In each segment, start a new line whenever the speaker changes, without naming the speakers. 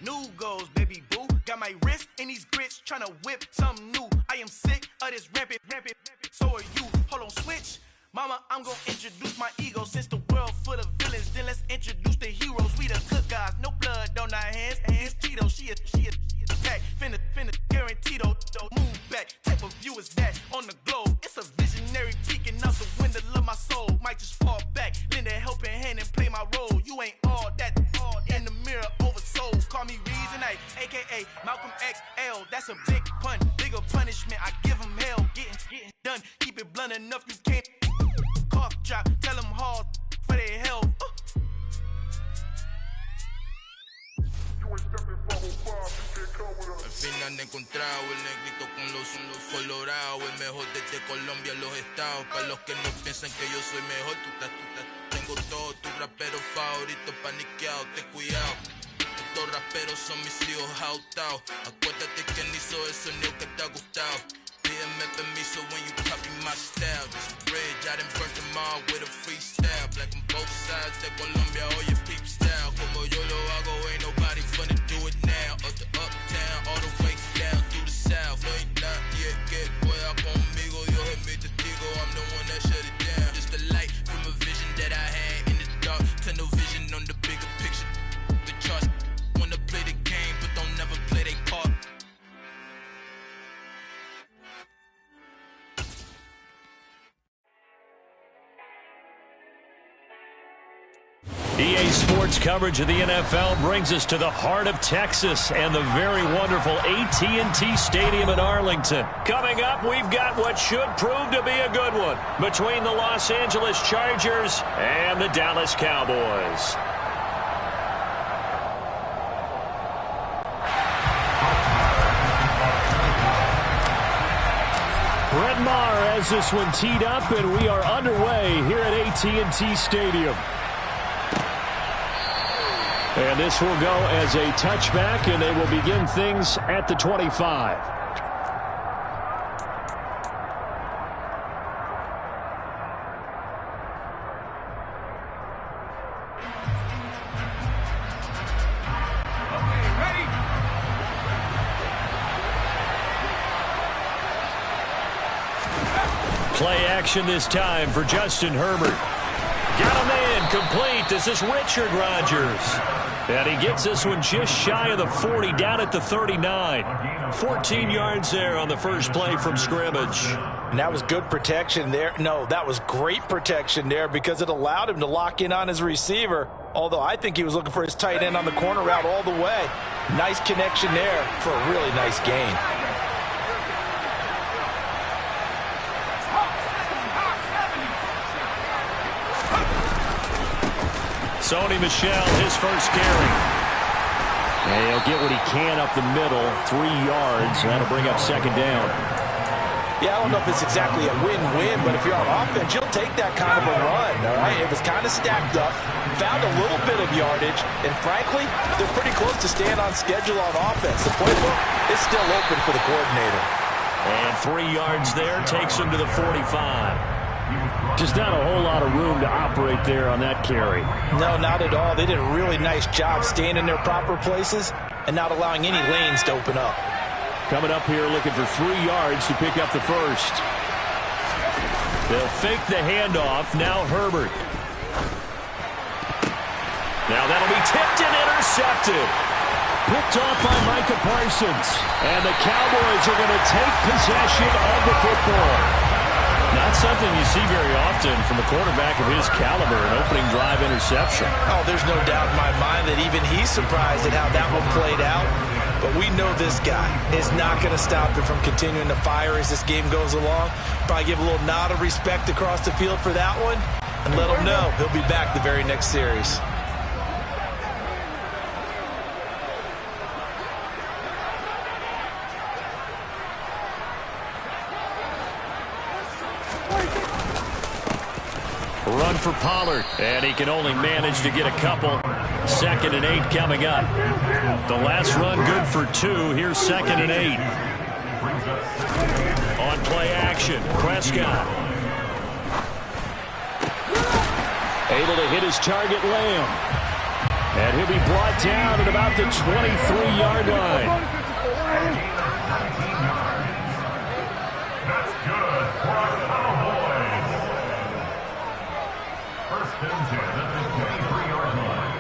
New goals, baby boo. Got my wrist in these grits, tryna whip something new. I am sick of this rampant. So are you. Hold on, switch. Mama, I'm gonna introduce my ego. Since the world full of villains, then let's introduce the heroes. We the good guys, no blood on our hands. It's Tito, she is back. Finna, guaranteed though. Move back, type of view is that on the globe. It's a visionary peeking out the window of my soul. Might just fall back, lend a helping hand and play my role. You ain't all that in the mirror oversold. Call me Reason A, aka Malcolm XL. That's a big pun, bigger punishment. I give him hell, getting done. Keep it blunt enough, you can't cough drop. Tell them hard for their health.
Al fin han encontrado el negrito con los colorados, el mejor desde Colombia, los estados. Para los que no piensan que yo soy mejor, tengo todos tus raperos favoritos paniqueados, ten cuidado. Estos raperos son mis hijos jautados. Acuérdate quién hizo el sonido que te ha gustado. Pídeme permiso when you copy my style. This bridge, I done burnt them all with a freestyle. Black on both sides de Colombia, oye peep style. Como yo lo hago, ain't nobody finna do it now. Up to uptown, all the way down through the south. No hay nadie que pueda conmigo, Dios es mi testigo. I'm the one that shut it down. Just the light from a vision that I had in the dark. Tunnel vision on the bigger picture. The charts wanna play the game, but don't never play their part.
EA Sports coverage of the NFL brings us to the heart of Texas and the very wonderful AT&T Stadium in Arlington. Coming up, we've got what should prove to be a good one between the Los Angeles Chargers and the Dallas Cowboys. Brett Maher has this one teed up, and we are underway here at AT&T Stadium. And this will go as a touchback, and they will begin things at the 25. Play action this time for Justin Herbert. Got a man complete. This is Richard Rodgers. And he gets this one just shy of the 40, down at the 39. 14 yards there on the first play from scrimmage.
And that was good protection there. No, that was great protection there because it allowed him to lock in on his receiver. Although I think he was looking for his tight end on the corner route all the way. Nice connection there for a really nice gain.
Sony Michel, his first carry. And he'll get what he can up the middle, 3 yards. That'll bring up second down.
Yeah, I don't know if it's exactly a win-win, but if you're on offense, you'll take that kind of a run, all right? It was kind of stacked up, found a little bit of yardage, and frankly, they're pretty close to staying on schedule on offense. The playbook is still open for the coordinator.
And 3 yards there takes him to the 45. Just not a whole lot of room to operate there on that carry.
No, not at all. They did a really nice job staying in their proper places and not allowing any lanes to open up.
Coming up here looking for 3 yards to pick up the first. They'll fake the handoff. Now Herbert. Now that'll be tipped and intercepted. Picked off by Micah Parsons. And the Cowboys are going to take possession of the football. Not something you see very often from a quarterback of his caliber, an opening drive interception.
Oh, there's no doubt in my mind that even he's surprised at how that one played out. But we know this guy is not going to stop him from continuing to fire as this game goes along. Probably give a little nod of respect across the field for that one and let him know he'll be back the very next series.
Run for Pollard, and he can only manage to get a couple. 2nd and 8 coming up. The last run good for 2. Here's 2nd and 8. On play action, Prescott. Able to hit his target, Lamb. And he'll be brought down at about the 23-yard line.
That's good for our Cowboys. First and 10 at the 23-yard line.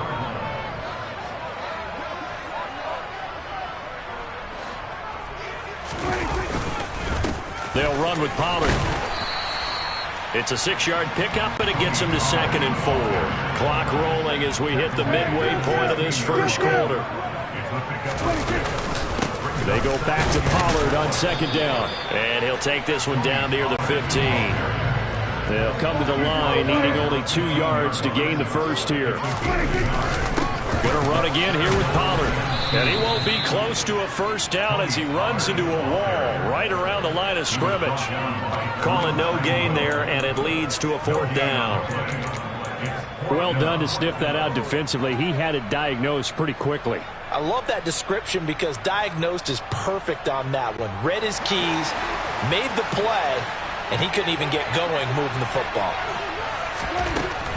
They'll run with Pollard. It's a 6-yard pickup, but it gets him to 2nd and 4. Clock rolling as we hit the midway point of this first quarter. They go back to Pollard on 2nd down. And he'll take this one down near the 15. They'll come to the line, needing only 2 yards to gain the first here. Going to run again here with Pollard. And he won't be close to a first down as he runs into a wall right around the line of scrimmage. Calling no gain there, and it leads to a 4th down.
Well done to sniff that out defensively. He had it diagnosed pretty quickly.
I love that description because diagnosed is perfect on that one. Read his keys, made the play, and he couldn't even get going moving the football.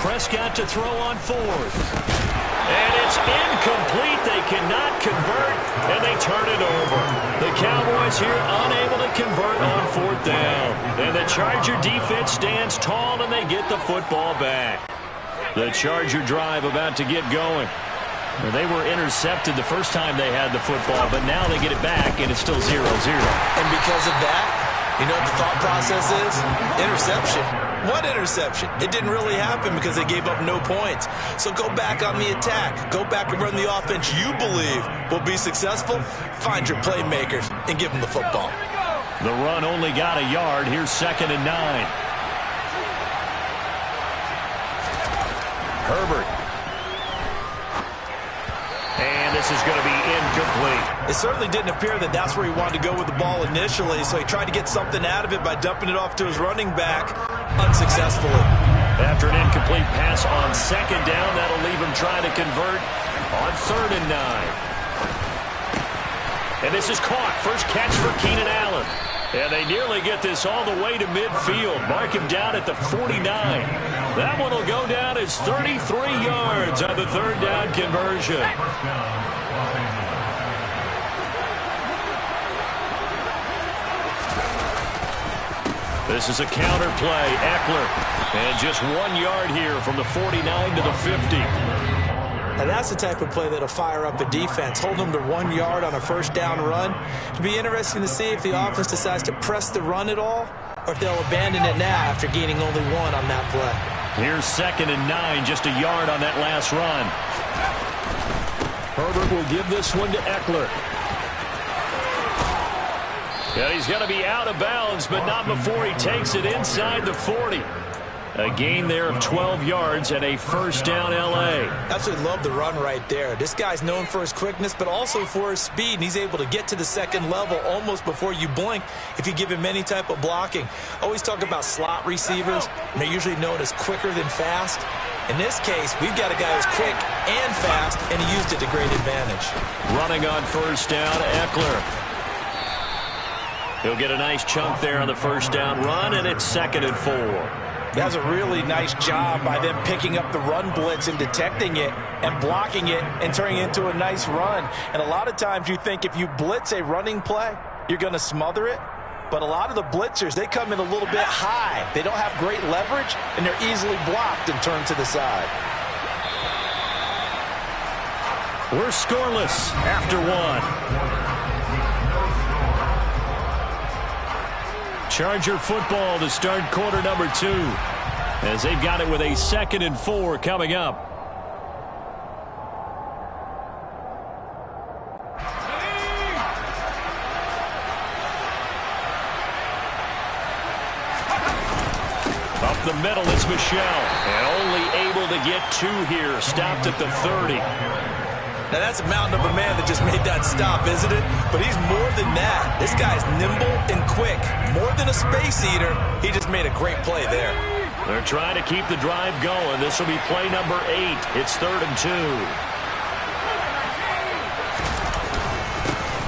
Prescott to throw on 4th. And it's incomplete. They cannot convert, and they turn it over. The Cowboys here unable to convert on 4th down. And the Charger defense stands tall, and they get the football back. The Charger drive about to get going. They were intercepted the first time they had the football, but now they get it back, and it's still 0-0.
And because of that, you know what the thought process is? Interception. What interception? It didn't really happen because they gave up no points. So go back on the attack. Go back and run the offense you believe will be successful. Find your playmakers and give them the football.
The run only got a yard. Here's 2nd and 9. Herbert. And this is going to be incomplete.
It certainly didn't appear that that's where he wanted to go with the ball initially, so he tried to get something out of it by dumping it off to his running back unsuccessfully.
After an incomplete pass on 2nd down, that'll leave him trying to convert on 3rd and 9. And this is caught. First catch for Keenan Allen. And they nearly get this all the way to midfield. Mark him down at the 49. That one will go down as 33 yards on the 3rd down conversion. This is a counter play. Eckler. And just 1 yard here from the 49 to the 50.
Now that's the type of play that'll fire up the defense. Hold them to 1 yard on a first down run. It'll be interesting to see if the offense decides to press the run at all, or if they'll abandon it now after gaining only 1 on that play.
Here's 2nd and 9, just a yard on that last run. Herbert will give this one to Eckler. Yeah, he's going to be out of bounds, but not before he takes it inside the 40. A gain there of 12 yards and a first down L.A.
Absolutely love the run right there. This guy's known for his quickness, but also for his speed, and he's able to get to the 2nd level almost before you blink if you give him any type of blocking. Always talk about slot receivers, and they're usually known as quicker than fast. In this case, we've got a guy who's quick and fast, and he used it to great advantage.
Running on first down, Eckler. He'll get a nice chunk there on the first down run, and it's 2nd and 4.
That's a really nice job by them picking up the run blitz and detecting it and blocking it and turning it into a nice run. And a lot of times you think if you blitz a running play, you're going to smother it. But a lot of the blitzers, they come in a little bit high. They don't have great leverage, and they're easily blocked and turned to the side.
We're scoreless after 1. Charger football to start quarter number 2, as they've got it with a 2nd and 4 coming up. Up the middle is Michel, and only able to get 2 here, stopped at the 30.
Now, that's a mountain of a man that just made that stop, isn't it? But he's more than that. This guy's nimble and quick. More than a space eater, he just made a great play there.
They're trying to keep the drive going. This will be play number 8. It's 3rd and 2.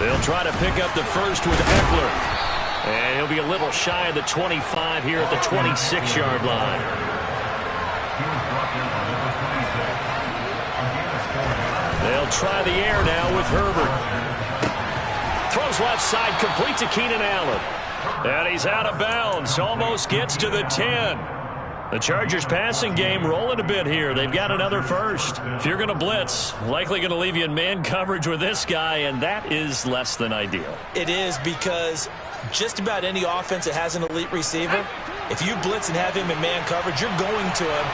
They'll try to pick up the first with Eckler. And he'll be a little shy of the 25 here at the 26-yard line. They'll try the air now with Herbert. Throws left side, complete to Keenan Allen. And he's out of bounds. Almost gets to the 10. The Chargers passing game rolling a bit here. They've got another first. If you're going to blitz, likely going to leave you in man coverage with this guy, and that is less than ideal.
It is, because just about any offense that has an elite receiver, if you blitz and have him in man coverage, you're going to him,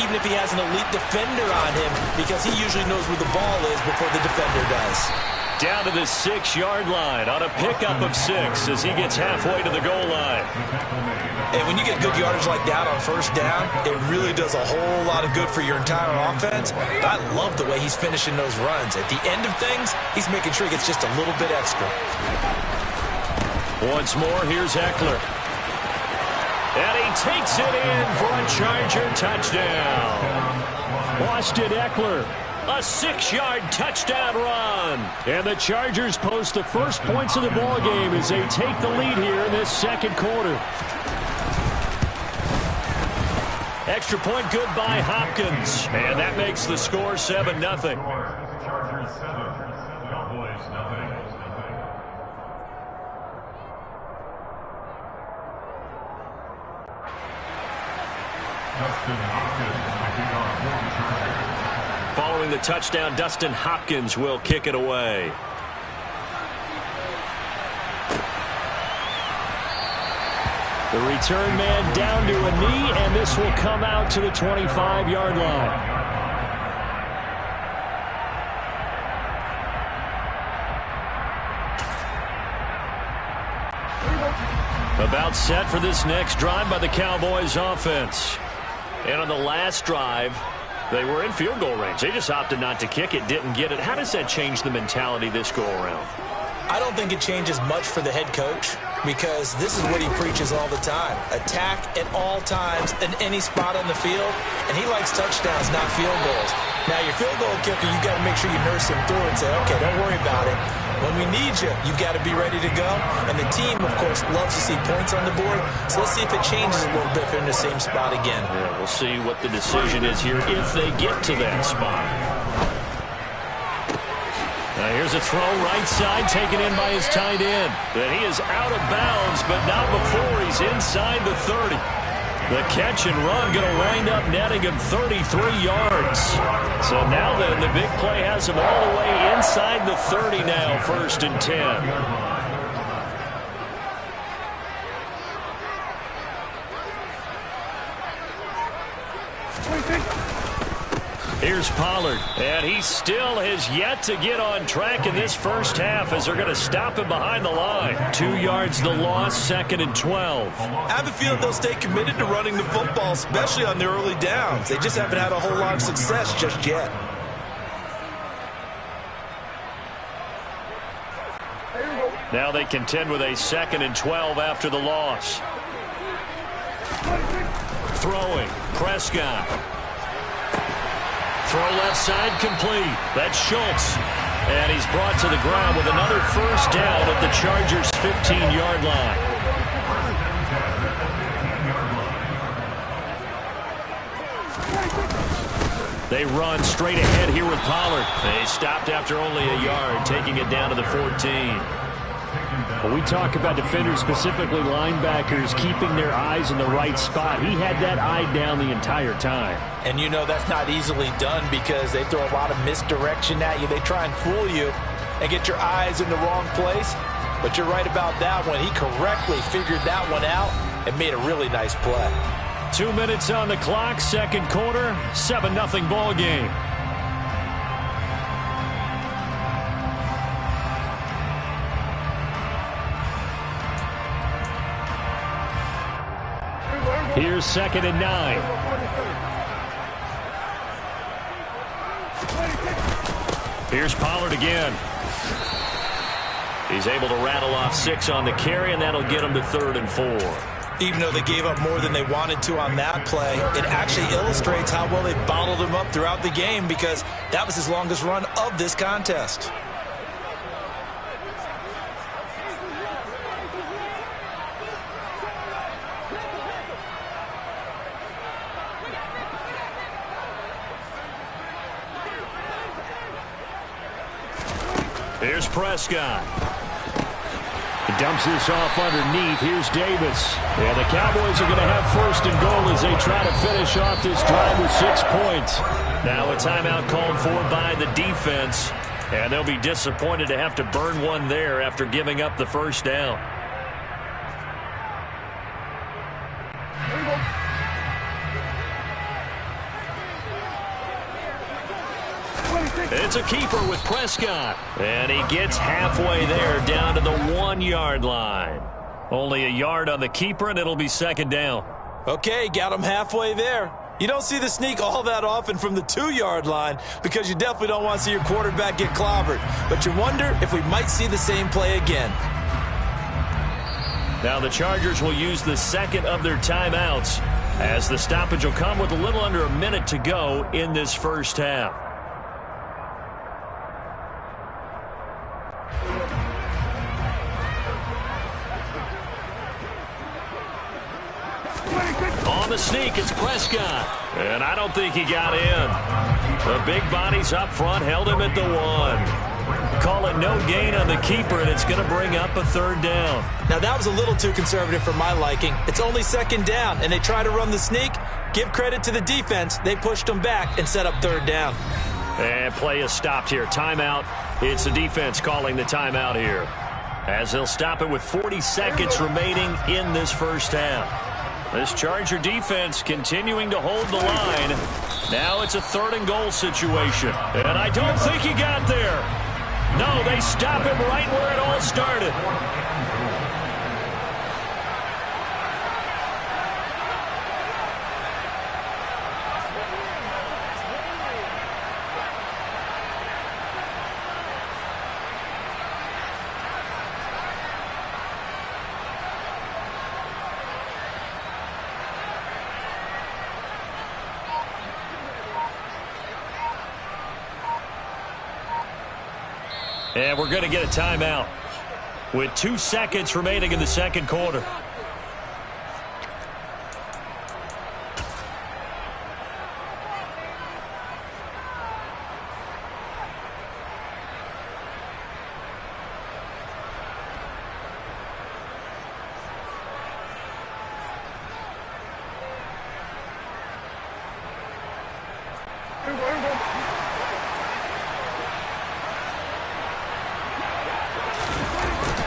even if he has an elite defender on him, because he usually knows where the ball is before the defender does.
Down to the 6-yard line on a pickup of 6 as he gets halfway to the goal line.
And when you get good yardage like that on first down, it really does a whole lot of good for your entire offense. But I love the way he's finishing those runs. At the end of things, he's making sure he gets just a little bit extra.
Once more, here's Eckler. And he takes it in for a Charger touchdown. Austin Eckler. A 6-yard touchdown run. And the Chargers post the first points of the ball game as they take the lead here in this second quarter. Extra point good by Hopkins. And that makes the score 7-0.
Chargers 7, Cowboys nothing. Dustin Hopkins making our fourth Chargers.
Following the touchdown, Dustin Hopkins will kick it away. The return man down to a knee, and this will come out to the 25-yard line. About set for this next drive by the Cowboys offense. And on the last drive, they were in field goal range. They just opted not to kick it, didn't get it. How does that change the mentality this go-around?
I don't think it changes much for the head coach, because this is what he preaches all the time. Attack at all times in any spot on the field, and he likes touchdowns, not field goals. Now, your field goal kicker, you've got to make sure you nurse him through and say, okay, don't worry about it. When we need you, you've got to be ready to go. And the team, of course, loves to see points on the board. So let's see if it changes a little bit if they're in the same spot again.
Yeah, we'll see what the decision is here if they get to that spot. Now here's a throw right side taken in by his tight end. And he is out of bounds, but not before he's inside the 30. The catch and run going to wind up netting him 33 yards. So now then, the big play has him all the way inside the 30 now, 1st and 10. Here's Pollard, and he still has yet to get on track in this first half as they're going to stop him behind the line. 2 yards the loss, 2nd and 12.
I have a feeling they'll stay committed to running the football, especially on the early downs. They just haven't had a whole lot of success just yet.
Now they contend with a 2nd and 12 after the loss. Throwing, Prescott. Throw left side complete. That's Schultz. And he's brought to the ground with another first down at the Chargers' 15-yard line. They run straight ahead here with Pollard. They stopped after only a yard, taking it down to the 14.
When we talk about defenders, specifically linebackers, keeping their eyes in the right spot, he had that eye down the entire time.
And you know that's not easily done because they throw a lot of misdirection at you. They try and fool you and get your eyes in the wrong place. But you're right about that one. He correctly figured that one out and made a really nice play.
2 minutes on the clock, second quarter, 7-0 ball game. Here's 2nd and 9. Here's Pollard again. He's able to rattle off 6 on the carry, and that'll get him to 3rd and 4.
Even though they gave up more than they wanted to on that play, it actually illustrates how well they bottled him up throughout the game because that was his longest run of this contest.
Here's Prescott. He dumps this off underneath. Here's Davis. And the Cowboys are going to have first and goal as they try to finish off this drive with 6 points. Now a timeout called for by the defense. And they'll be disappointed to have to burn one there after giving up the first down. It's a keeper with Prescott. And he gets halfway there down to the 1 yard line. Only a yard on the keeper, and it'll be second down.
Okay, got him halfway there. You don't see the sneak all that often from the 2 yard line because you definitely don't want to see your quarterback get clobbered. But you wonder if we might see the same play again.
Now the Chargers will use the second of their timeouts as the stoppage will come with a little under a minute to go in this first half. On the sneak, it's Prescott. And I don't think he got in. The big bodies up front held him at the 1. Call it no gain on the keeper, and it's going to bring up a third down.
Now, that was a little too conservative for my liking. It's only second down, and they try to run the sneak. Give credit to the defense. They pushed them back and set up third down.
And play is stopped here. Timeout. It's the defense calling the timeout here, as they'll stop it with 40 seconds remaining in this first half. This Charger defense continuing to hold the line. Now it's a third and goal situation. And I don't think he got there. No, they stop him right where it all started. And we're going to get a timeout with 2 seconds remaining in the second quarter.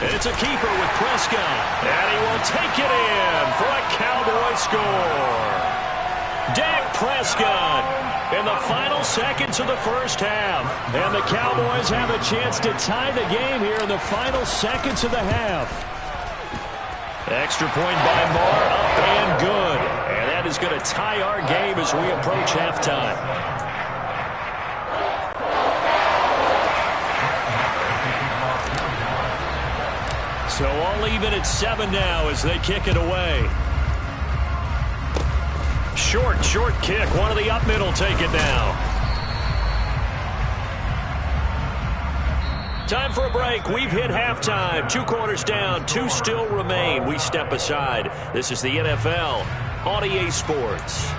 It's a keeper with Prescott, and he will take it in for a Cowboy score. Dak Prescott in the final seconds of the first half. And the Cowboys have a chance to tie the game here in the final seconds of the half. Extra point by Marr, up and good. And that is going to tie our game as we approach halftime. So all even at 7 now as they kick it away. Short kick. One of the up middle take it now. Time for a break. We've hit halftime. 2 quarters down. 2 still remain. We step aside. This is the NFL on EA Sports.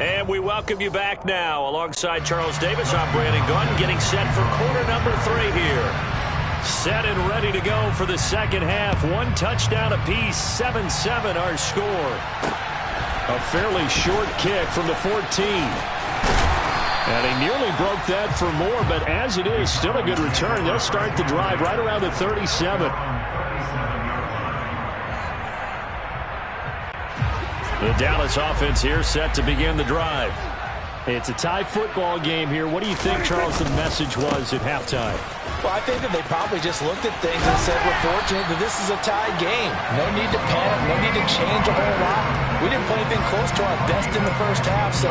And we welcome you back now. Alongside Charles Davis, I'm Brandon Gunn, getting set for quarter number 3 here. Set and ready to go for the second half. 1 touchdown apiece, 7-7 our score. A fairly short kick from the 14. And he nearly broke that for more, but as it is, still a good return. They'll start the drive right around the 37. The Dallas offense here set to begin the drive. It's a tie football game here. What do you think, Charles, the message was at halftime?
Well, I think that they probably just looked at things and said, we're fortunate that this is a tie game. No need to panic. No need to change a whole lot. We didn't play anything close to our best in the first half, so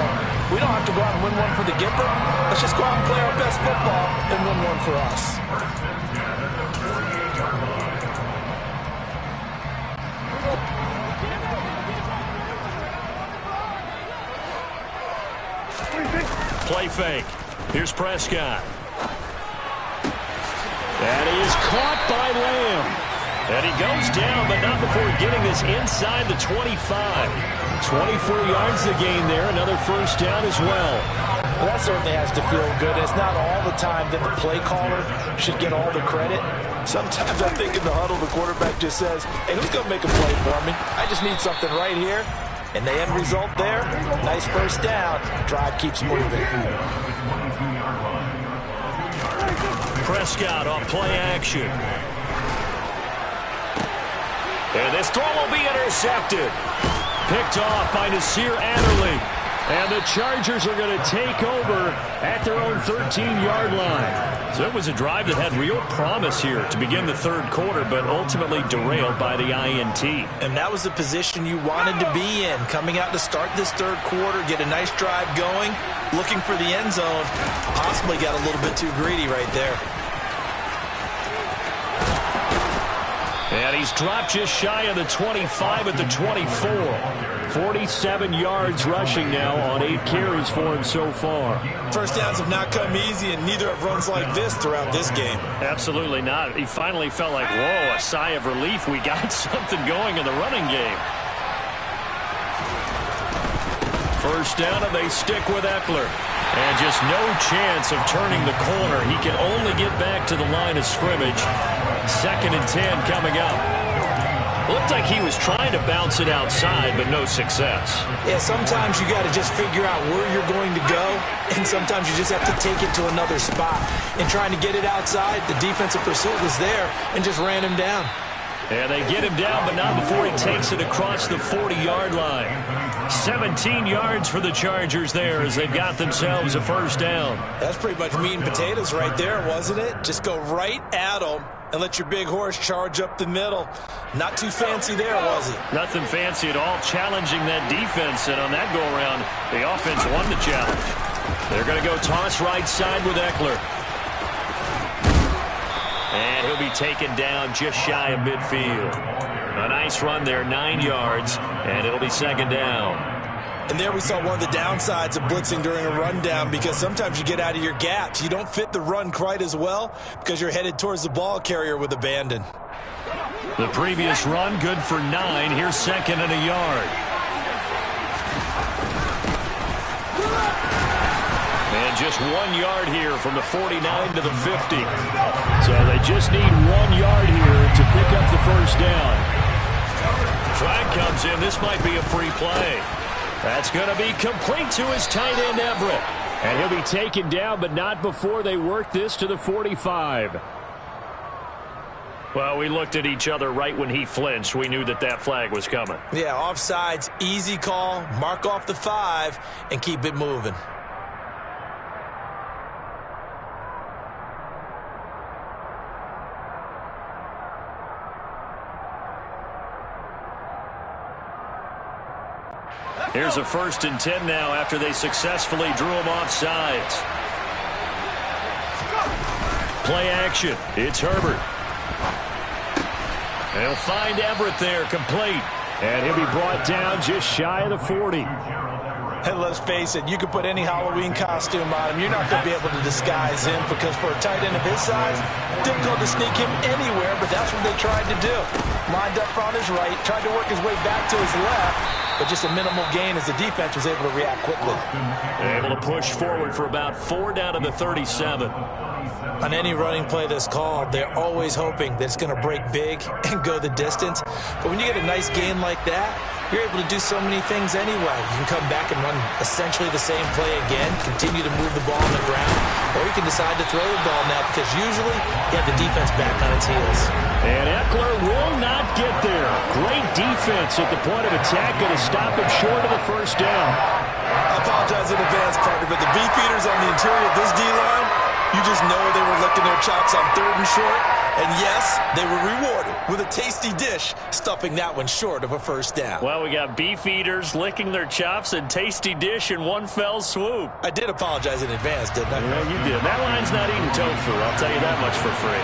we don't have to go out and win one for the Gipper. Let's just go out and play our best football and win one for us.
Play fake. Here's Prescott. And he is caught by Lamb. And he goes down, but not before getting this inside the 25.
24 yards to gain there. Another first down as well.
Well, that certainly has to feel good. It's not all the time that the play caller should get all the credit. Sometimes I think in the huddle, the quarterback just says, hey, who's going to make a play for me? I just need something right here. And the end result there, nice first down. Drive keeps moving.
Prescott on play action. And this throw will be intercepted. Picked off by Nasir Adderley. And the Chargers are going to take over at their own 13-yard line. So it was a drive that had real promise here to begin the third quarter, but ultimately derailed by the INT.
And that was the position you wanted to be in. Coming out to start this third quarter, get a nice drive going, looking for the end zone. Possibly got a little bit too greedy right there.
And he's dropped just shy of the 25 at the 24. 47 yards rushing now on 8 carries for him so far.
First downs have not come easy, and neither have runs like this throughout this game.
Absolutely not. He finally felt like, whoa, a sigh of relief. We got something going in the running game. First down, and they stick with Eckler. And just no chance of turning the corner. He can only get back to the line of scrimmage. 2nd and 10 coming up. Looked like he was trying to bounce it outside, but no success.
Yeah, sometimes you got to just figure out where you're going to go, and sometimes you just have to take it to another spot. And trying to get it outside, the defensive pursuit was there and just ran him down.
And they get him down, but not before he takes it across the 40-yard line. 17 yards for the Chargers there as they've got themselves a first down.
That's pretty much meat and potatoes right there, wasn't it? Just go right at them and let your big horse charge up the middle. Not too fancy there, was it?
Nothing fancy at all, challenging that defense. And on that go-around, the offense won the challenge. They're going to go toss right side with Eckler. And he'll be taken down just shy of midfield. A nice run there, 9 yards, and it'll be 2nd down.
And there we saw one of the downsides of blitzing during a rundown, because sometimes you get out of your gaps. You don't fit the run quite as well because you're headed towards the ball carrier with abandon.
The previous run, good for 9. Here's 2nd and a yard. And just 1 yard here from the 49 to the 50. So they just need 1 yard here to pick up the first down. Flag comes in. This might be a free play. That's going to be complete to his tight end, Everett.
And he'll be taken down, but not before they work this to the 45.
Well, we looked at each other right when he flinched. We knew that that flag was coming.
Yeah, offsides, easy call. Mark off the 5 and keep it moving.
Here's a 1st and 10 now after they successfully drew him off sides. Play action. It's Herbert. They'll find Everett there, complete.
And he'll be brought down just shy of the 40.
And let's face it, you could put any Halloween costume on him. You're not going to be able to disguise him, because for a tight end of his size, difficult to sneak him anywhere, but that's what they tried to do. Lined up on his right, tried to work his way back to his left, but just a minimal gain as the defense was able to react quickly.
Able to push forward for about 4 down to the 37.
On any running play that's called, they're always hoping that it's going to break big and go the distance. But when you get a nice gain like that, you're able to do so many things anyway. You can come back and run essentially the same play again, continue to move the ball on the ground, or you can decide to throw the ball now, because usually you have the defense back on its heels.
And Eckler will not get there. Great defense at the point of attack, going to stop him short of the first down.
I apologize in advance, partner, but the beefeaters on the interior of this D-line, you just know they were licking their chops on 3rd and short. And yes, they were rewarded with a tasty dish, stuffing that one short of a first down.
Well, we got beef eaters licking their chops and tasty dish in one fell swoop.
I did apologize in advance, didn't I?
Well, you did. That line's not eating tofu, I'll tell you that much for free.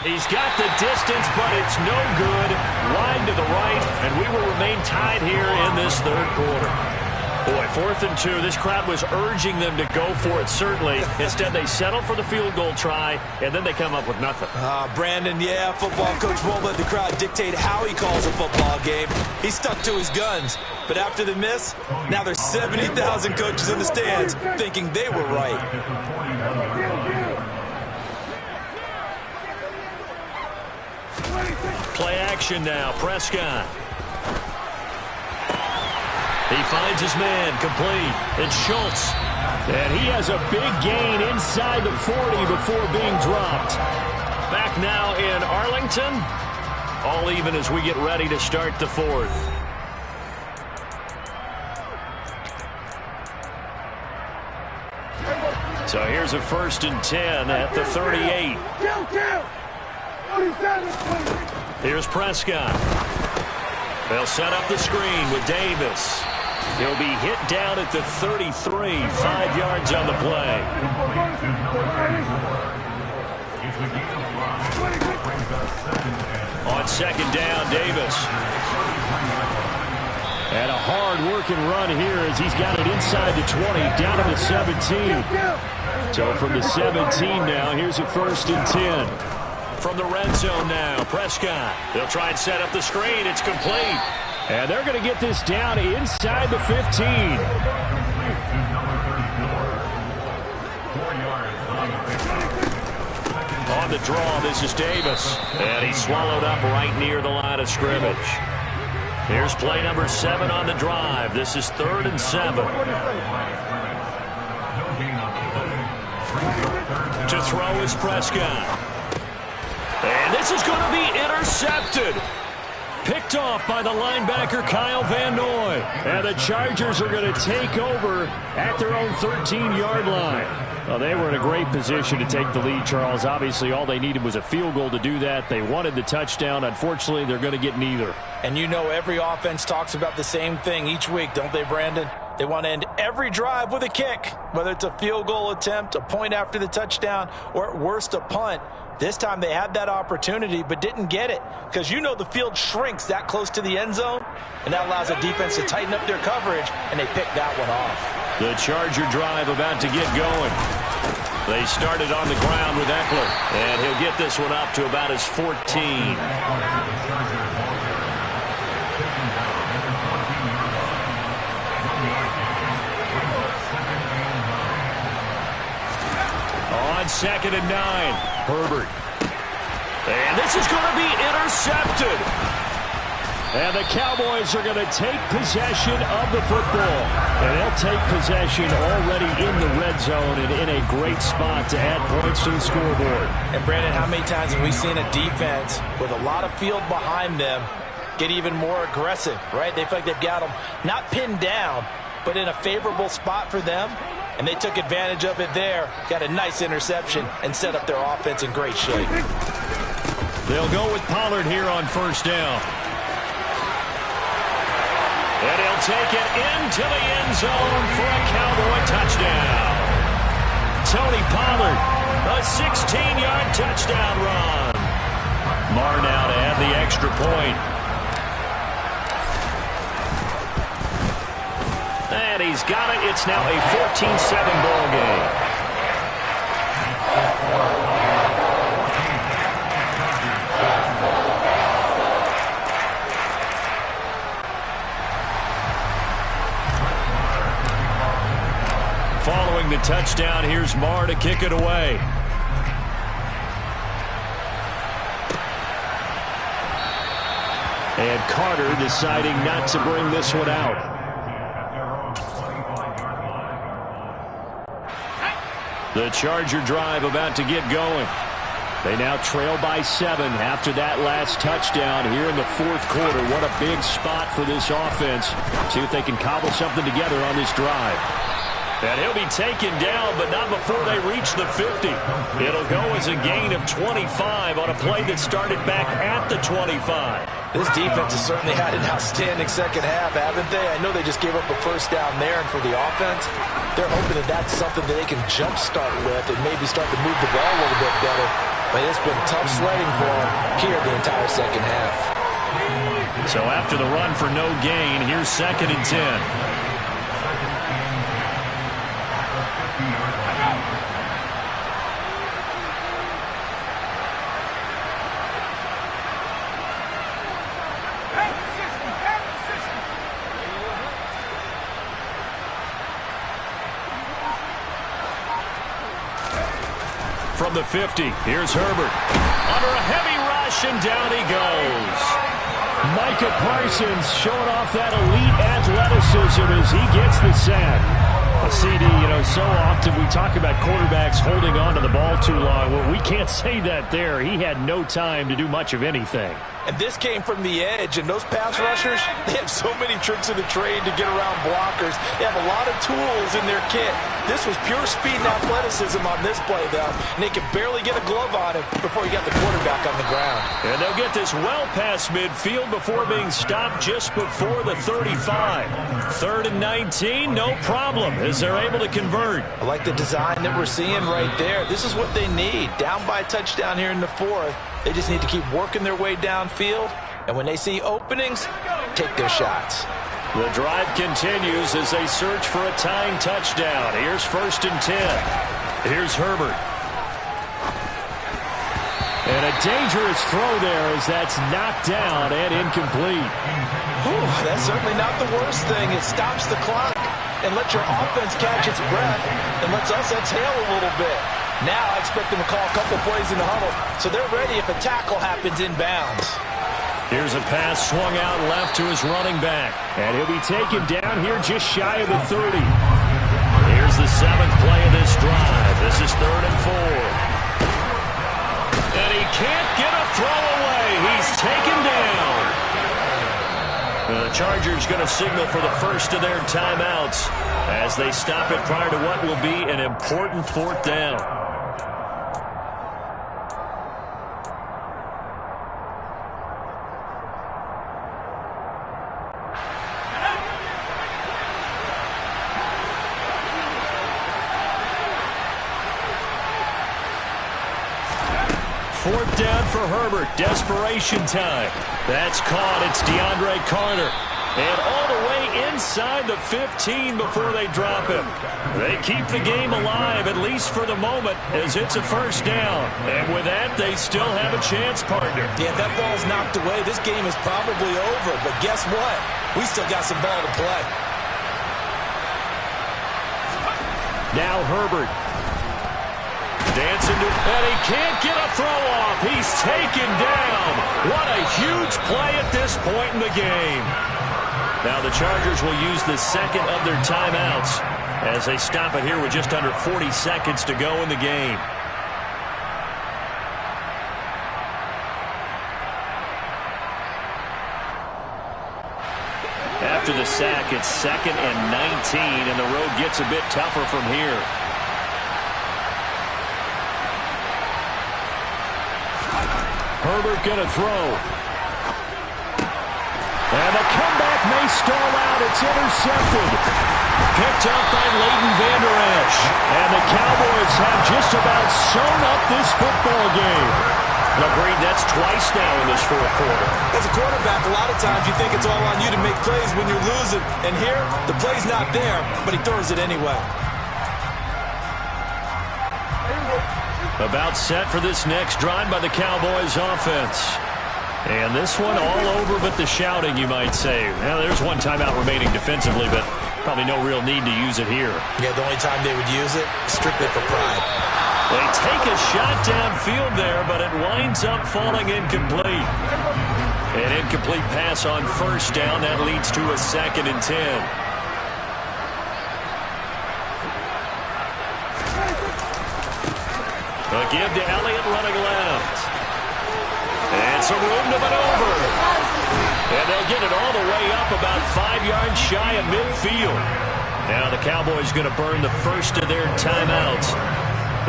He's got the distance, but it's no good. Wide to the right, and we will remain tied here in this third quarter. Boy, 4th and 2. This crowd was urging them to go for it, certainly. Instead, they settle for the field goal try, and then they come up with nothing.
Brandon, yeah, football coach won't let the crowd dictate how he calls a football game. He stuck to his guns. But after the miss, now there's 70,000 coaches in the stands thinking they were right.
Play action now. Prescott. He finds his man, complete. It's Schultz.
And he has a big gain inside the 40 before being dropped.
Back now in Arlington. All even as we get ready to start the 4th. So here's a 1st and 10 at the 38. Here's Prescott. They'll set up the screen with Davis. He'll be hit down at the 33, 5 yards on the play. On 2nd down, Davis.
And a hard-working run here as he's got it inside the 20, down to the 17. So from the 17 now, here's a 1st and 10.
From the red zone now, Prescott. They'll try and set up the screen. It's complete.
And they're going to get this down inside the 15.
On the draw, this is Davis. And he's swallowed up right near the line of scrimmage. Here's play number 7 on the drive. This is 3rd and 7. To throw is Prescott. And this is going to be intercepted. Picked off by the linebacker, Kyle Van Noy. And the Chargers are going to take over at their own 13-yard line. Well, they were in a great position to take the lead, Charles. Obviously, all they needed was a field goal to do that. They wanted the touchdown. Unfortunately, they're going to get neither.
And you know every offense talks about the same thing each week, don't they, Brandon? They want to end every drive with a kick, whether it's a field goal attempt, a point after the touchdown, or at worst a punt. This time they had that opportunity but didn't get it because you know the field shrinks that close to the end zone, and that allows the defense to tighten up their coverage, and they picked that one off.
The Charger drive about to get going. They started on the ground with Eckler, and he'll get this one up to about his 14. On 2nd and 9, Herbert. And this is going to be intercepted. And the Cowboys are going to take possession of the football. And they'll take possession already in the red zone and in a great spot to add points to the scoreboard.
And, Brandon, how many times have we seen a defense with a lot of field behind them get even more aggressive, right? They feel like they've got them not pinned down, but in a favorable spot for them. And they took advantage of it there, got a nice interception, and set up their offense in great shape.
They'll go with Pollard here on 1st down. And he'll take it into the end zone for a Cowboy touchdown. Tony Pollard, a 16-yard touchdown run. Marr now to add the extra point. And he's got it. It's now a 14-7 ball game. Following the touchdown, here's Marr to kick it away. And Carter deciding not to bring this one out. The Charger drive about to get going. They now trail by 7 after that last touchdown here in the 4th quarter. What a big spot for this offense. See if they can cobble something together on this drive. And he'll be taken down, but not before they reach the 50. It'll go as a gain of 25 on a play that started back at the 25.
This defense has certainly had an outstanding second half, haven't they? I know they just gave up a 1st down there, and for the offense, they're hoping that that's something that they can jumpstart with and maybe start to move the ball a little bit better. But it's been tough sledding for them here the entire second half.
So after the run for no gain, here's 2nd and 10. from the 50. Here's Herbert. Under a heavy rush, and down he goes.
Micah Parsons showing off that elite athleticism as he gets the sack. CD, so often we talk about quarterbacks holding on to the ball too long. Well, we can't say that there. He had no time to do much of anything.
And this came from the edge, and those pass rushers, they have so many tricks of the trade to get around blockers. They have a lot of tools in their kit. This was pure speed and athleticism on this play, though, and they could barely get a glove on him before he got the quarterback on the ground.
And they'll get this well past midfield before being stopped just before the 35. 3rd and 19, no problem, as they're able to convert.
I like the design that we're seeing right there. This is what they need. Down by a touchdown here in the 4th. They just need to keep working their way downfield, and when they see openings, take their shots.
The drive continues as they search for a tying touchdown. Here's 1st and 10. Here's Herbert.
And a dangerous throw there as that's knocked down and incomplete.
Ooh, that's certainly not the worst thing. It stops the clock and lets your offense catch its breath and lets us exhale a little bit. Now I expect them to call a couple plays in the huddle, so they're ready if a tackle happens inbounds.
Here's a pass swung out left to his running back.
And he'll be taken down here just shy of the 30.
Here's the 7th play of this drive. This is 3rd and 4. And he can't get a throw away. He's taken down. The Chargers going to signal for the first of their timeouts as they stop it prior to what will be an important 4th down. Fourth down for Herbert. Desperation time. That's caught. It's DeAndre Carter. And all the way inside the 15 before they drop him. They keep the game alive, at least for the moment, as it's a 1st down. And with that, they still have a chance, partner.
Yeah, that ball's knocked away. This game is probably over. But guess what? We still got some ball to play.
Now Herbert.
Dancing to, and he can't get a throw off. He's taken down. What a huge play at this point in the game. Now the Chargers will use the 2nd of their timeouts as they stop it here with just under 40 seconds to go in the game. After the sack, it's 2nd and 19, and the road gets a bit tougher from here.
Herbert going to throw. And the comeback may stall out. It's intercepted.
Picked up by Leighton Vander Esch.
And the Cowboys have just about sewn up this football game.
Agreed, that's twice now in this 4th quarter.
As a quarterback, a lot of times you think it's all on you to make plays when you're losing. And here, the play's not there, but he throws it anyway.
About set for this next drive by the Cowboys offense. And this one all over but the shouting, you might say. Now, there's one timeout remaining defensively, but probably no real need to use it here.
Yeah, the only time they would use it, strictly for pride.
They take a shot downfield there, but it winds up falling incomplete. An incomplete pass on 1st down. That leads to a 2nd and 10. A give to Elliott running left. And some room to maneuver. And they'll get it all the way up about 5 yards shy of midfield. Now the Cowboys going to burn the first of their timeouts.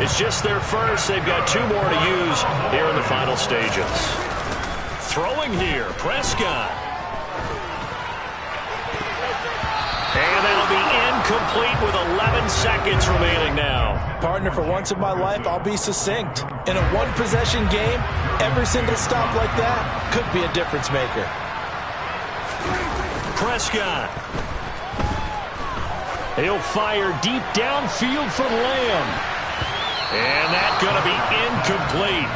It's just their first. They've got 2 more to use here in the final stages. Throwing here, Prescott. And that'll be incomplete with 11 seconds remaining now.
Partner, for once in my life, I'll be succinct. In a one-possession game, every single stop like that could be a difference maker.
Prescott.
He'll fire deep downfield for Lamb.
And that's going to be incomplete.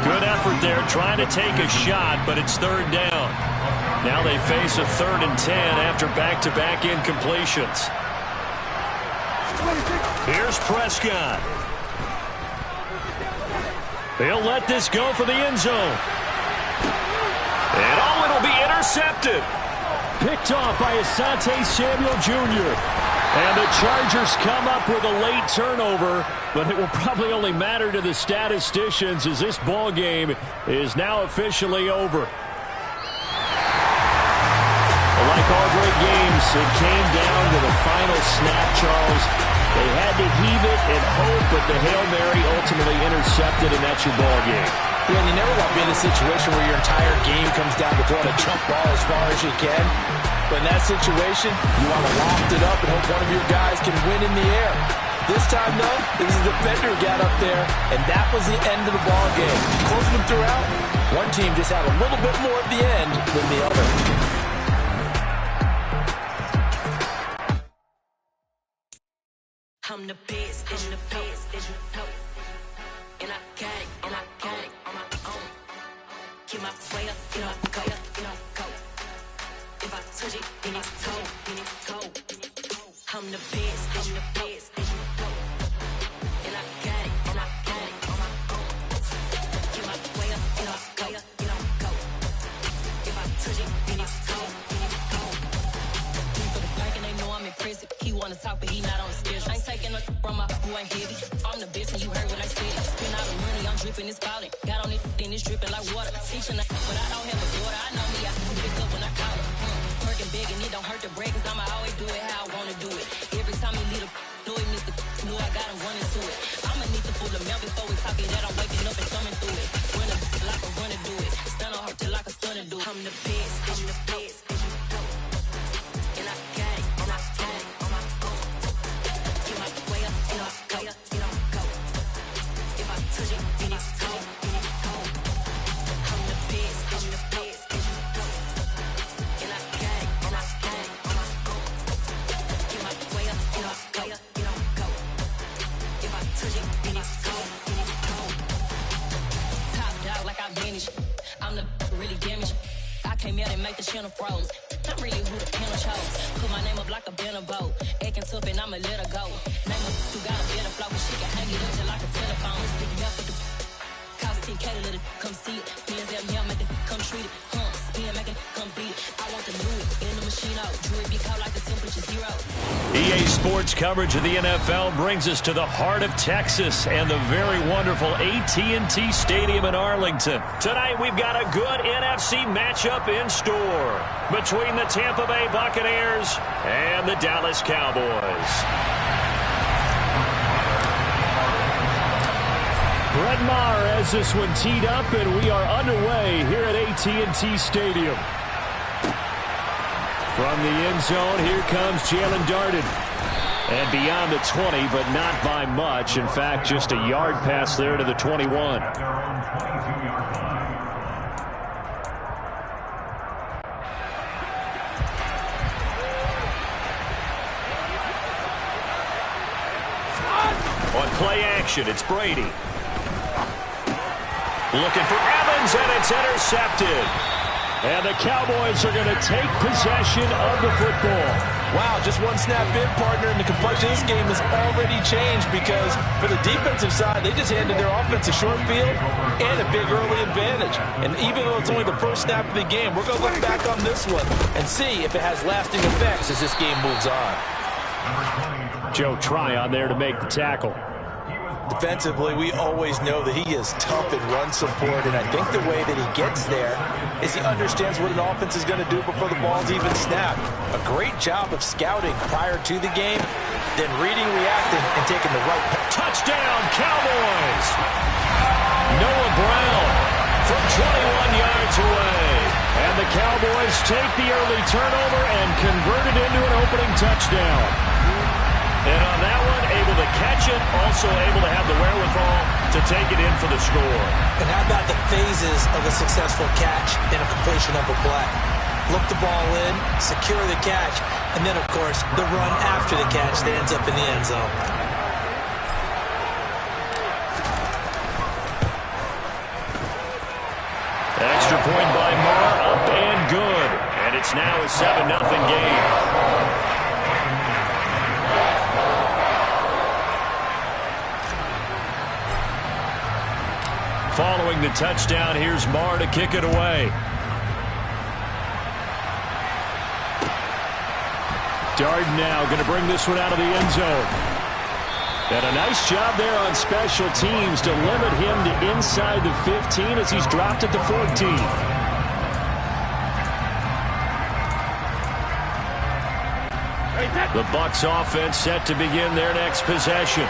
Good effort there trying to take a shot, but it's 3rd down. Now they face a 3rd and 10 after back-to-back incompletions. Here's Prescott.
They'll let this go for the end zone. And it'll be intercepted. Picked off by Asante Samuel Jr. And the Chargers come up with a late turnover, but it will probably only matter to the statisticians as this ball game is now officially over. Like all great games, it came down to the final snap, Charles. They had to heave it and hope, but the Hail Mary ultimately intercepted, and that's your ball game.
Yeah, and you never want to be in a situation where your entire game comes down to throwing a jump ball as far as you can. But in that situation, you want to loft it up and hope one of your guys can win in the air. This time, though, it was the defender who got up there, and that was the end of the ball game. Closing them throughout, one team just had a little bit more at the end than the other.
I'm the best, and the best, and you know. And I got it, on my own. Get my way up, go. If I touch it, then it's cold. I'm the best, and you know. And I got it, on my own. Get my way up, go. If I touch it, then it's cold. For the park and they know I'm impressive. He wanna talk, but he not on the schedule. I ain't taking no from my who ain't heavy. I'm the best, and you heard what I said. Spend all the money, I'm dripping, it's falling. Got on it, then it's dripping like water. Teaching that, but I don't have a daughter. I know me, I can pick up when I call her. Working big, and it don't hurt to break, cause I'ma always do it how I wanna do it. Every time he lead a know it, Mr. Know I got him running to it. I'ma need to pull the mail before we talk it that I'm waking up and thumbing through it. Running like a runner do it. Stun on her till like a stunner do. I'm the best, and you know. And I got it, on my own. Get my way up, go. If I touch it, then it's cold. I'm the best, and you know. And I got it, on my own. Get my way up, go. If I touch it, then it's cold. Top dog like I vanished. I'm the really damaged. I came out and make the channel froze. I'm really who the panel chose. Put my name up like a banner boat. Acting tough and I'ma let her go. Name her who got a better flow. She can hang it up till like a telephone. Stick me up with the cost 10K to let it come see it. Hands down here, make it come treat it. Spin, make it come beat it. I want the new it in the machine out. Drew be cold like the temperature 0.
EA Sports coverage of the NFL brings us to the heart of Texas and the very wonderful AT&T Stadium in Arlington. Tonight we've got a good NFC matchup in store between the Tampa Bay Buccaneers and the Dallas Cowboys.
Brett Maher has this one teed up, and we are underway here at AT&T Stadium. From the end zone, here comes Jalen Darden. And beyond the 20, but not by much. In fact, just a yard pass there to the 21.
At their own 22-yard line.
On play action, it's Brady. Looking for Evans, and it's intercepted.
And the Cowboys are going to take possession of the football.
Wow, just one snap in, partner, and the complexion of this game has already changed because for the defensive side, they just handed their offense a short field and a big early advantage. And even though it's only the first snap of the game, we're going to look back on this one and see if it has lasting effects as this game moves on.
Joe Tryon there to make the tackle.
Defensively, we always know that he is tough in run support, and I think the way that he gets there is he understands what an offense is going to do before the ball's even snapped. A great job of scouting prior to the game, then reading, reacting, and taking the right.
Touchdown, Cowboys! Noah Brown from 21 yards away.
And the Cowboys take the early turnover and convert it into an opening touchdown.
And on that one, able to catch it, also able to have the wherewithal to take it in for the score.
And how about the phases of a successful catch and a completion of a play? Look the ball in, secure the catch, and then, of course, the run after the catch that ends up in the end zone.
Extra point by Maher, up and good. And it's now a 7-0 game. the touchdown. Here's Marr to kick it away. Darden now going to bring this one out of the end zone. And a nice job there on special teams to limit him to inside the 15 as he's dropped at the 14. The Bucs offense set to begin their next possession.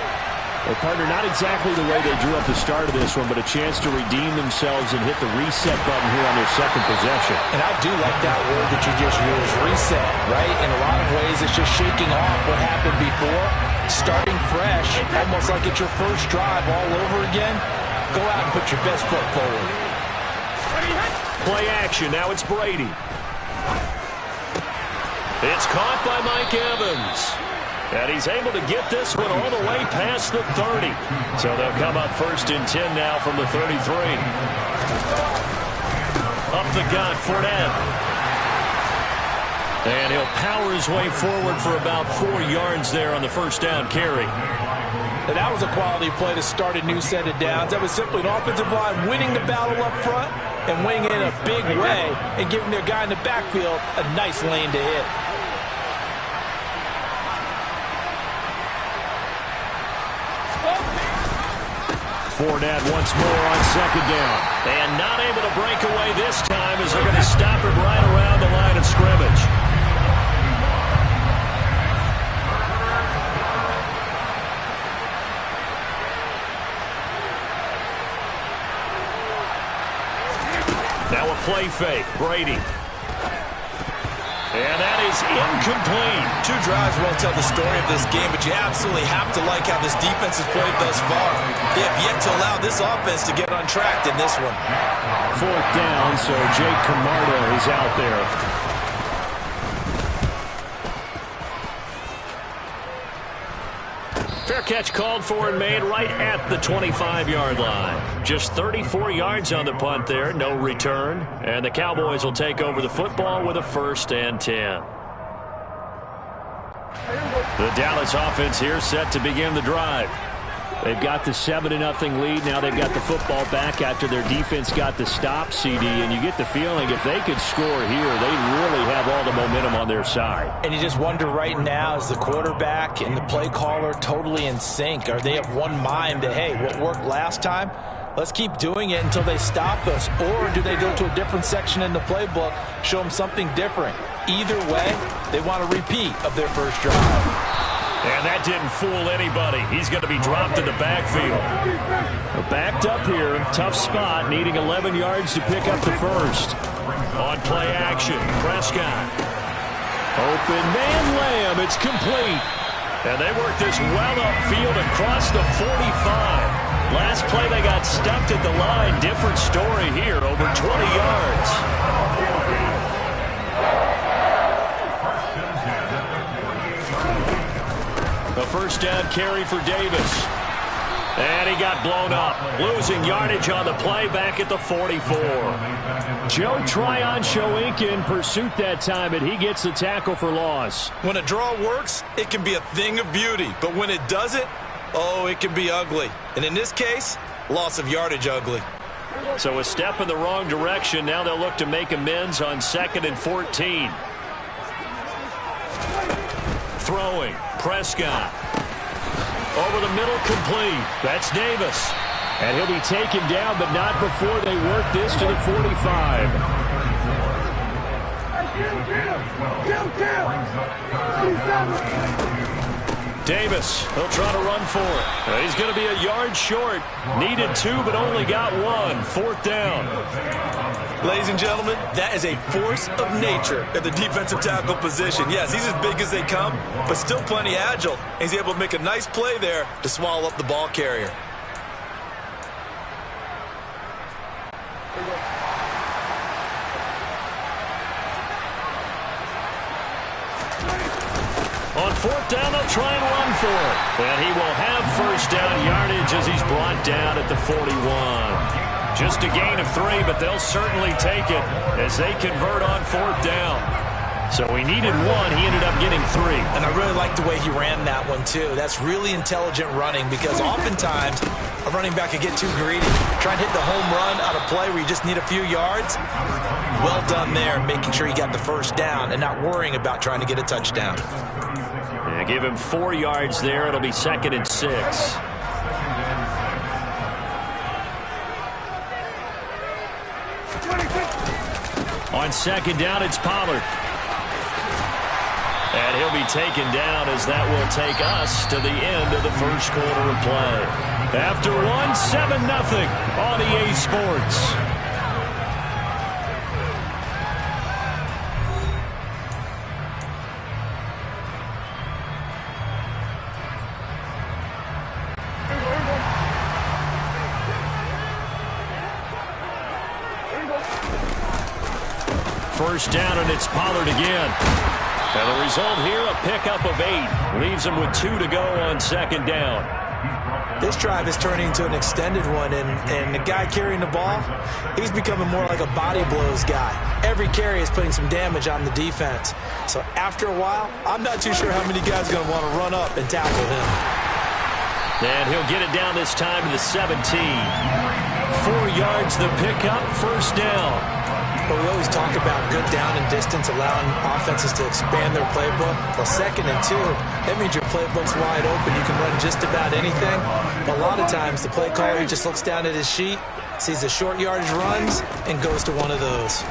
Well, partner, not exactly the way they drew up the start of this one, but a chance to redeem themselves and hit the reset button here on their second possession.
And I do like that word that you just used, reset, right? In a lot of ways, it's just shaking off what happened before, starting fresh, almost like it's your first drive all over again. Go out and put your best foot forward.
Play action. Now it's Brady. It's caught by Mike Evans. And he's able to get this one all the way past the 30. So they'll come up 1st and 10 now from the 33. Up the gut, Fournette. And he'll power his way forward for about 4 yards there on the first down carry.
And that was a quality play to start a new set of downs. That was simply an offensive line winning the battle up front and winning in a big way and giving their guy in the backfield a nice lane to hit.
Fournette once more on second down. And not able to break away this time as they're going to stop him right around the line of scrimmage. Now a play fake. Brady. And that is incomplete.
2 drives won't tell the story of this game, but you absolutely have to like how this defense has played thus far. They have yet to allow this offense to get on track in this one.
4th down, so Jake Camarda is out there. Fair catch called for and made right at the 25-yard line. Just 34 yards on the punt there, no return. And the Cowboys will take over the football with a 1st and 10. The Dallas offense here set to begin the drive. They've got the 7-0 lead. Now they've got the football back after their defense got the stop, CD. And you get the feeling if they could score here, they really have all the momentum on their side.
And you just wonder right now, is the quarterback and the play caller totally in sync? Are they of one mind that, hey, what worked last time, let's keep doing it until they stop us? Or do they go to a different section in the playbook, show them something different? Either way, they want a repeat of their first drive.
And that didn't fool anybody. He's going to be dropped in the backfield. Backed up here. Tough spot. Needing 11 yards to pick up the first. On play action. Prescott. Open man Lamb. It's complete. And they work this well upfield across the 45. Last play they got stuffed at the line. Different story here. Over 20 yards. A first down carry for Davis. And he got blown up. Losing yardage on the play back at the 44. Joe Tryon-Shoyinka in pursuit that time, and he gets the tackle for loss.
When a draw works, it can be a thing of beauty. But when it doesn't, oh, it can be ugly. And in this case, loss of yardage ugly.
So a step in the wrong direction. Now they'll look to make amends on 2nd and 14. Throwing. Prescott. Over the middle, complete. That's Davis. And he'll be taken down, but not before they work this to the 45. Davis, he'll try to run for it. He's going to be a yard short. Needed 2, but only got 1. 4th down.
Ladies and gentlemen, that is a force of nature at the defensive tackle position. Yes, he's as big as they come, but still plenty agile. He's able to make a nice play there to swallow up the ball carrier.
On 4th down, they'll try and run for it. And he will have first down yardage as he's brought down at the 41. Just a gain of 3, but they'll certainly take it as they convert on 4th down. So he needed 1. He ended up getting 3.
And I really like the way he ran that one, too. That's really intelligent running because oftentimes a running back could get too greedy. Try and hit the home run on a play where you just need a few yards. Well done there, making sure he got the first down and not worrying about trying to get a touchdown.
Yeah, give him 4 yards there. It'll be 2nd and 6. On 2nd down, it's Pollard. And he'll be taken down as that will take us to the end of the first quarter of play. After 7-0 on EA Sports. First down, and it's Pollard again. And the result here, a pickup of 8. Leaves him with 2 to go on 2nd down.
This drive is turning into an extended one, and the guy carrying the ball, he's becoming more like a body blows guy. Every carry is putting some damage on the defense. So after a while, I'm not too sure how many guys are going to want to run up and tackle him.
And he'll get it down this time to the 17. 4 yards the pickup, first down.
But we always talk about good down and distance, allowing offenses to expand their playbook. Well, 2nd and 2, that means your playbook's wide open. You can run just about anything. But a lot of times, the play caller just looks down at his sheet, sees the short yardage runs, and goes to one of those.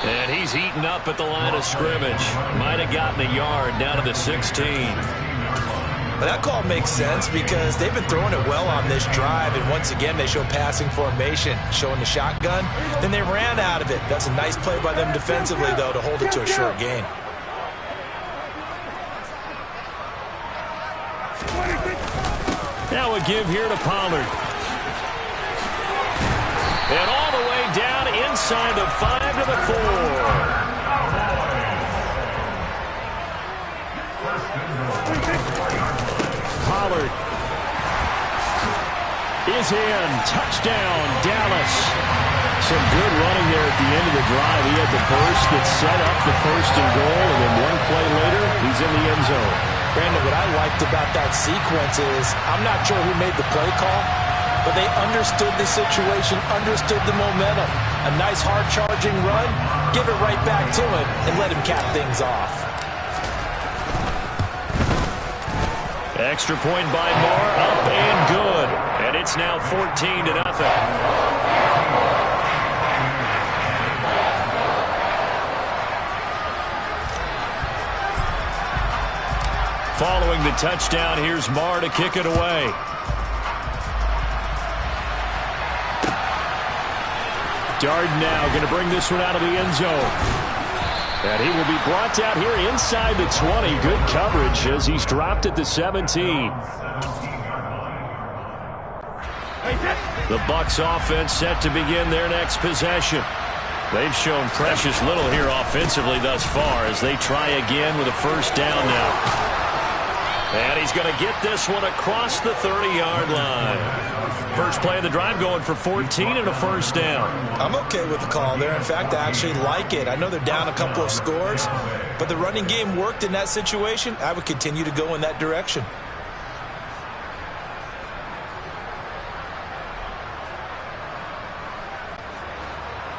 And he's eaten up at the line of scrimmage. Might have gotten a yard down to the 16.
But that call makes sense because they've been throwing it well on this drive, and once again they show passing formation, showing the shotgun. Then they ran out of it. That's a nice play by them defensively, though, to hold it to a short gain.
Now a give here to Pollard. And all the way down inside the 5 to the 4. Pollard is in. Touchdown, Dallas. Some good running there at the end of the drive. He had the burst that set up the 1st and goal, and then one play later, he's in the end zone.
Brandon, what I liked about that sequence is I'm not sure who made the play call, but they understood the situation, understood the momentum. A nice hard-charging run, give it right back to him, and let him cap things off.
Extra point by Moore, up and good. And it's now 14-0. Following the touchdown, here's Marr to kick it away. Darden now going to bring this one out of the end zone. And he will be brought down here inside the 20. Good coverage as he's dropped at the 17. The Bucs offense set to begin their next possession. They've shown precious little here offensively thus far as they try again with a first down now. And he's going to get this one across the 30-yard line. First play of the drive going for 14 and a first down.
I'm okay with the call there. In fact, I actually like it. I know they're down a couple of scores, but the running game worked in that situation. I would continue to go in that direction.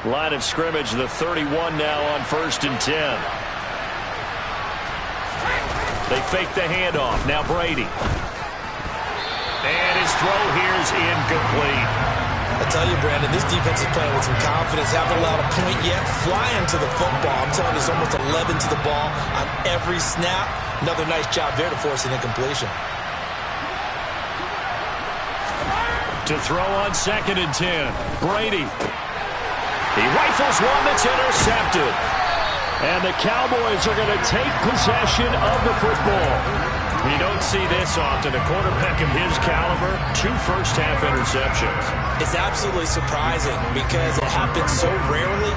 Line of scrimmage, the 31 now on 1st and 10. They fake the handoff. Now Brady. And his throw here is incomplete.
I tell you, Brandon, this defense is playing with some confidence. Haven't allowed a point yet. Flying to the football. I'm telling you, there's almost 11 to the ball on every snap. Another nice job there to force an incompletion.
To throw on 2nd and 10. Brady. He rifles one that's intercepted. And the Cowboys are going to take possession of the football. You don't see this often. A quarterback of his caliber, 2 first-half interceptions.
It's absolutely surprising because it happens so rarely.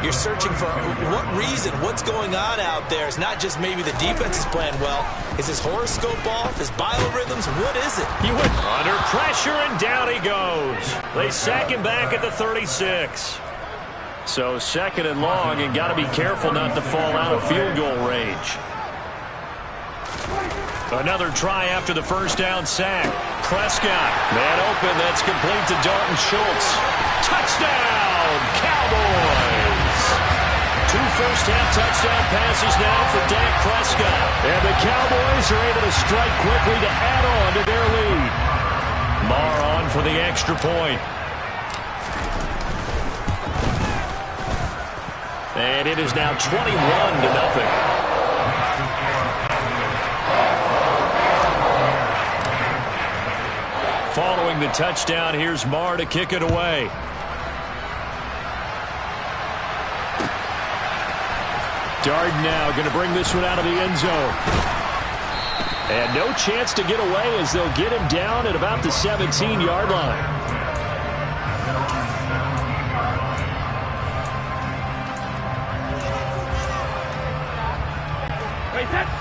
You're searching for what reason, what's going on out there. It's not just maybe the defense is playing well. Is his horoscope off? His biorhythms? What is it?
He went under pressure, and down he goes. They sack him back at the 36. So second and long, and got to be careful not to fall out of field goal range. Another try after the first down sack. Prescott, man open, that's complete to Dalton Schultz. Touchdown, Cowboys! 2 first-half touchdown passes now for Dak Prescott. And the Cowboys are able to strike quickly to add on to their lead. Marr on for the extra point. And it is now 21-0. Following the touchdown, here's Marr to kick it away. Darden now going to bring this one out of the end zone. And no chance to get away as they'll get him down at about the 17-yard line.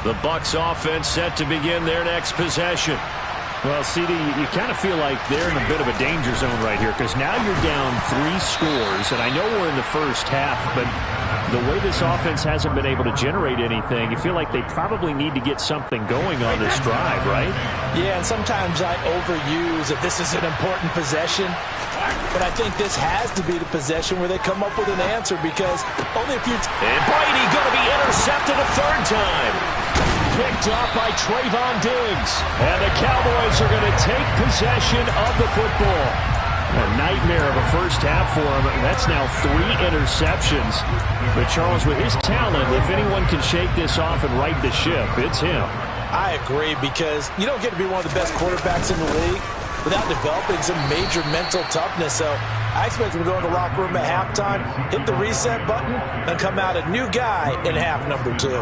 The Bucs offense set to begin their next possession.
Well, CD, you kind of feel like they're in a bit of a danger zone right here because now you're down 3 scores, and I know we're in the first half, but the way this offense hasn't been able to generate anything, you feel like they probably need to get something going on this drive, right?
Yeah, and sometimes I overuse that this is an important possession, but I think this has to be the possession where they come up with an answer because only a few...
And Brady going to be intercepted a third time. Picked off by Trayvon Diggs. And the Cowboys are going to take possession of the football. A nightmare of a first half for him. That's now 3 interceptions. But Charles, with his talent, if anyone can shake this off and right the ship, it's him.
I agree because you don't get to be one of the best quarterbacks in the league without developing some major mental toughness. So I expect him to go in the locker room at halftime, hit the reset button, and come out a new guy in half number 2.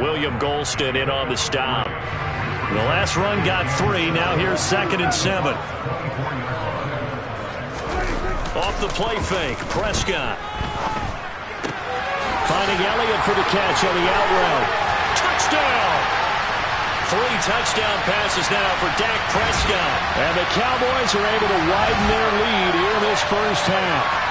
William Golston in on the stop. The last run got 3. Now here's 2nd and 7. Off the play fake, Prescott. Finding Elliott for the catch on the out route. Touchdown! 3 touchdown passes now for Dak Prescott. And the Cowboys are able to widen their lead here in this first half.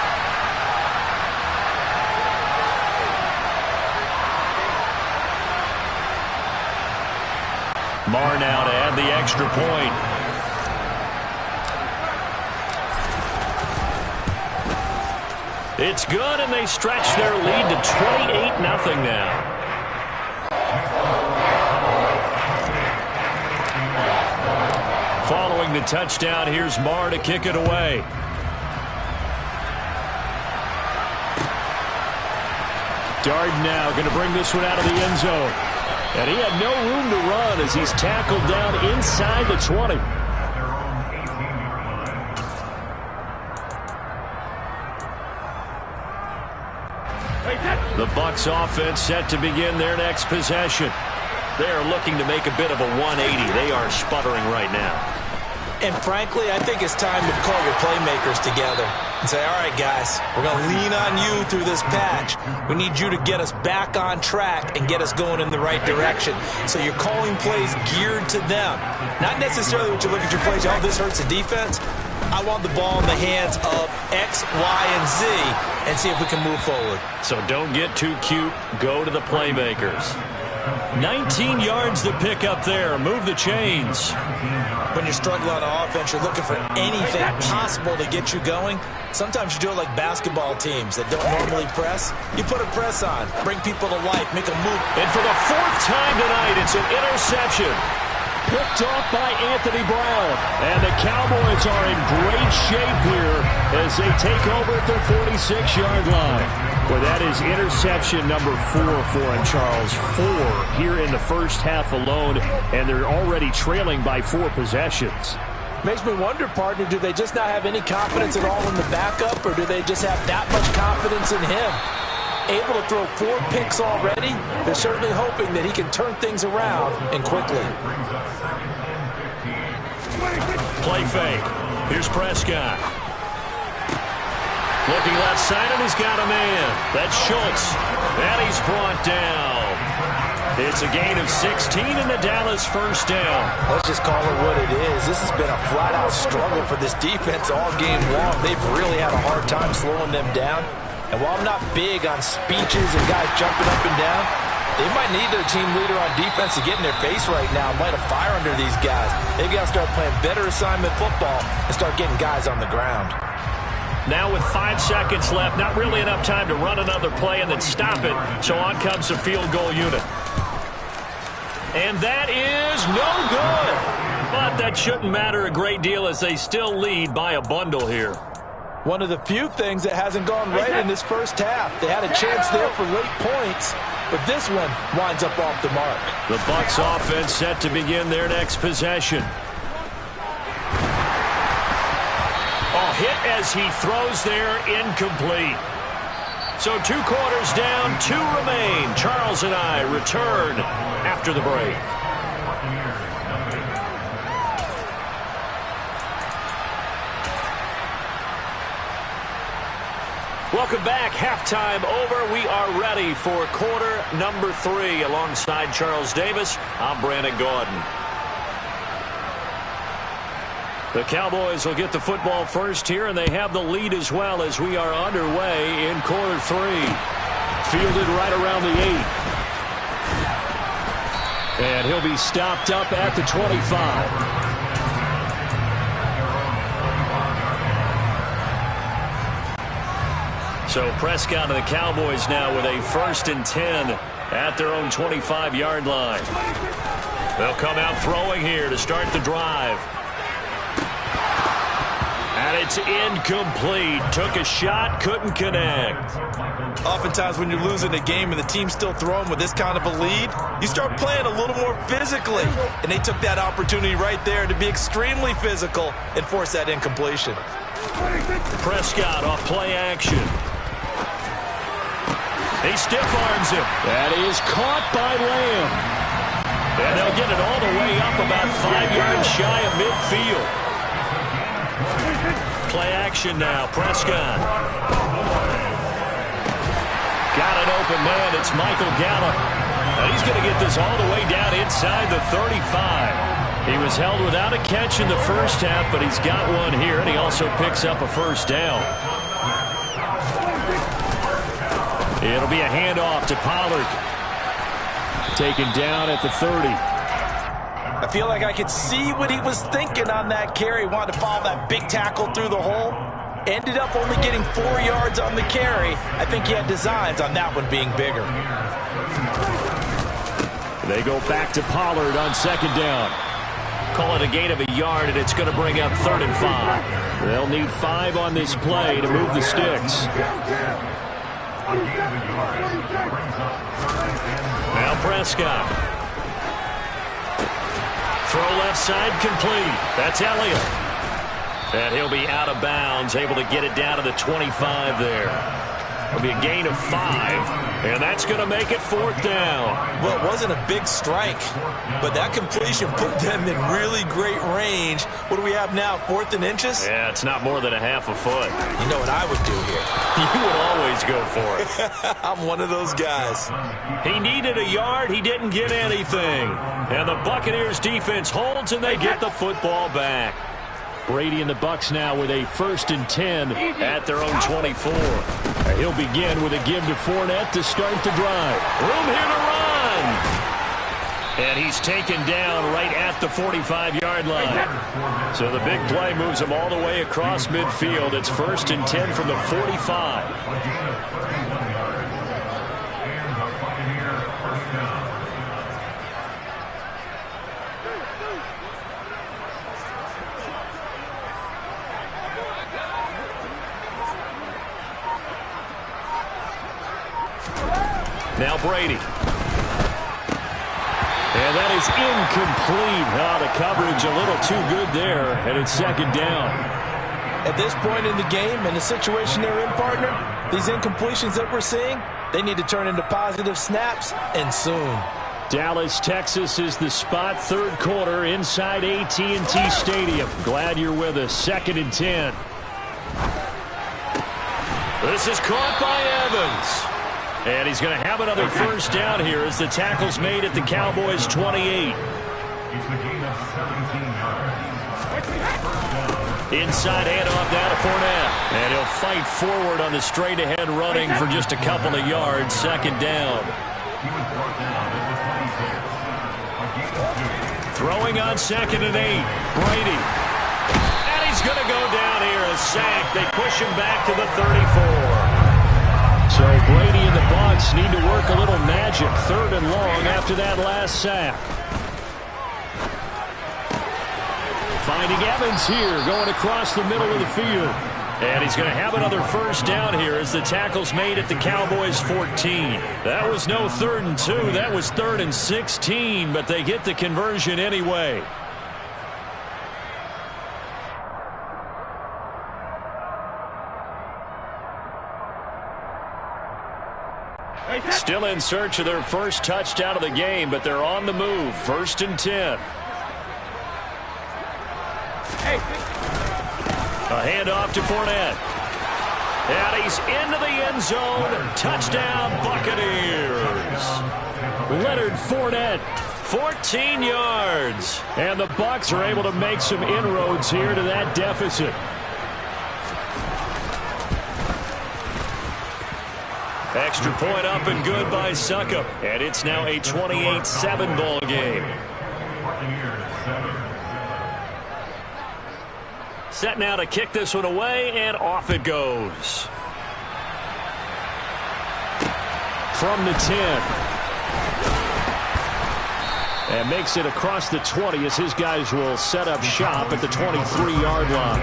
Marr now to add the extra point. It's good, and they stretch their lead to 28-0 now. Following the touchdown, here's Marr to kick it away. Darden now going to bring this one out of the end zone. And he had no room to run as he's tackled down inside the 20. The Bucs offense set to begin their next possession. They are looking to make a bit of a 180. They are sputtering right now.
And frankly, I think it's time to call your playmakers together and say, all right, guys, we're going to lean on you through this patch. We need you to get us back on track and get us going in the right direction. So you're calling plays geared to them. Not necessarily what you look at your plays, oh, this hurts the defense. I want the ball in the hands of X, Y, and Z and see if we can move forward.
So don't get too cute. Go to the playmakers. 19 yards to pick up there. Move the chains.
When you're struggling on offense, you're looking for anything possible to get you going. Sometimes you do it like basketball teams that don't normally press. You put a press on, bring people to life, make a move.
And for the 4th time tonight, it's an interception. Picked off by Anthony Brown. And the Cowboys are in great shape here as they take over at their 46-yard line. Well, that is interception number 4 for him, Charles. 4 here in the first half alone, and they're already trailing by 4 possessions.
Makes me wonder, partner, do they just not have any confidence at all in the backup, or do they just have that much confidence in him? Able to throw 4 picks already, they're certainly hoping that he can turn things around and quickly.
Play fake. Here's Prescott. Looking left side, and he's got a man. That's Schultz. And he's brought down. It's a gain of 16 and the Dallas first down.
Let's just call it what it is. This has been a flat-out struggle for this defense all game long. They've really had a hard time slowing them down. And while I'm not big on speeches and guys jumping up and down, they might need their team leader on defense to get in their face right now and light a fire under these guys. They've got to start playing better assignment football and start getting guys on the ground.
Now with 5 seconds left, not really enough time to run another play and then stop it. So on comes the field goal unit. And that is no good. But that shouldn't matter a great deal as they still lead by a bundle here.
One of the few things that hasn't gone right in this first half. They had a chance there for late points, but this one winds up off the mark.
The Bucs offense set to begin their next possession. Hit as he throws there, incomplete. So 2 quarters down, 2 remain. Charles and I return after the break. Welcome back. Halftime over. We are ready for quarter number 3. Alongside Charles Davis, I'm Brandon Gaudin. The Cowboys will get the football first here, and they have the lead as well as we are underway in quarter 3. Fielded right around the 8. And he'll be stopped up at the 25. So Prescott and the Cowboys now with a 1st and 10 at their own 25-yard line. They'll come out throwing here to start the drive. And it's incomplete. Took a shot, couldn't connect.
Oftentimes when you're losing a game and the team's still throwing with this kind of a lead, you start playing a little more physically. And they took that opportunity right there to be extremely physical and force that incompletion.
Prescott off play action. He stiff arms him. That is caught by Lamb. And they'll get it all the way up about 5 yards shy of midfield. Play action now. Prescott. Got an open man. It's Michael Gallup. And he's going to get this all the way down inside the 35. He was held without a catch in the first half, but he's got one here, and he also picks up a first down. It'll be a handoff to Pollard. Taken down at the 30.
I feel like I could see what he was thinking on that carry. Wanted to follow that big tackle through the hole. Ended up only getting 4 yards on the carry. I think he had designs on that one being bigger.
They go back to Pollard on 2nd down. Call it a gain of a yard, and it's going to bring up 3rd and 5. They'll need 5 on this play to move the sticks. Now Prescott. Throw left side complete. That's Elliott. And he'll be out of bounds, able to get it down to the 25 there. It'll be a gain of 5, and that's going to make it 4th down.
Well, it wasn't a big strike, but that completion put them in really great range. What do we have now, 4th and inches?
Yeah, it's not more than a half a foot.
You know what I would do here?
You would always go for it.
I'm one of those guys.
He needed a yard. He didn't get anything. And the Buccaneers defense holds, and they get the football back. Brady and the Bucs now with a 1st and 10 at their own 24. He'll begin with a give to Fournette to start the drive. Room here to run. And he's taken down right at the 45-yard line. So the big play moves him all the way across midfield. It's 1st and 10 from the 45. Now Brady. And that is incomplete. The coverage a little too good there, and it's 2nd down.
At this point in the game and the situation they're in, partner, these incompletions that we're seeing, they need to turn into positive snaps, and soon.
Dallas, Texas is the spot. 3rd quarter inside AT&T Stadium. Glad you're with us. 2nd and 10. This is caught by Evans. And he's going to have another first down here as the tackle's made at the Cowboys' 28.
It's the gain of 17 yards.
Inside handoff down to Fournette. And he'll fight forward on the straight-ahead running for just a couple of yards. Second down. Throwing on 2nd and 8. Brady. And he's going to go down here. A sack. They push him back to the 34. So Brady and the Bucs need to work a little magic. 3rd and long after that last sack. Finding Evans here, going across the middle of the field. And he's going to have another first down here as the tackle's made at the Cowboys' 14. That was no 3rd and 2. That was 3rd and 16, but they get the conversion anyway. Still in search of their first touchdown of the game, but they're on the move. 1st and 10. A handoff to Fournette. And he's into the end zone. Touchdown, Buccaneers. Leonard Fournette, 14 yards. And the Bucs are able to make some inroads here to that deficit. Extra point up and good by Suckup. And it's now a 28-7 ball game. Set now to kick this one away, and off it goes. From the 10. And makes it across the 20 as his guys will set up shop at the 23-yard line.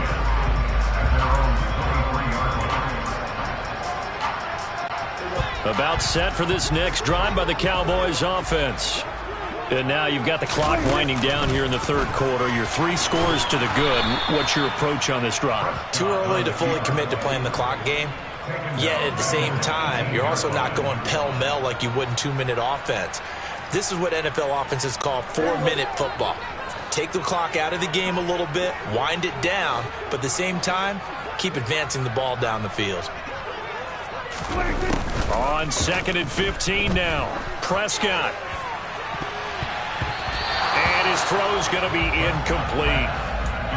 About set for this next drive by the Cowboys offense. And now you've got the clock winding down here in the 3rd quarter. Your 3 scores to the good. What's your approach on this drive?
Too early to fully commit to playing the clock game. Yet at the same time, you're also not going pell-mell like you would in 2-minute offense. This is what NFL offenses call 4-minute football. Take the clock out of the game a little bit, wind it down, but at the same time, keep advancing the ball down the field.
On 2nd and 15 now. Prescott. And his throw's going to be incomplete.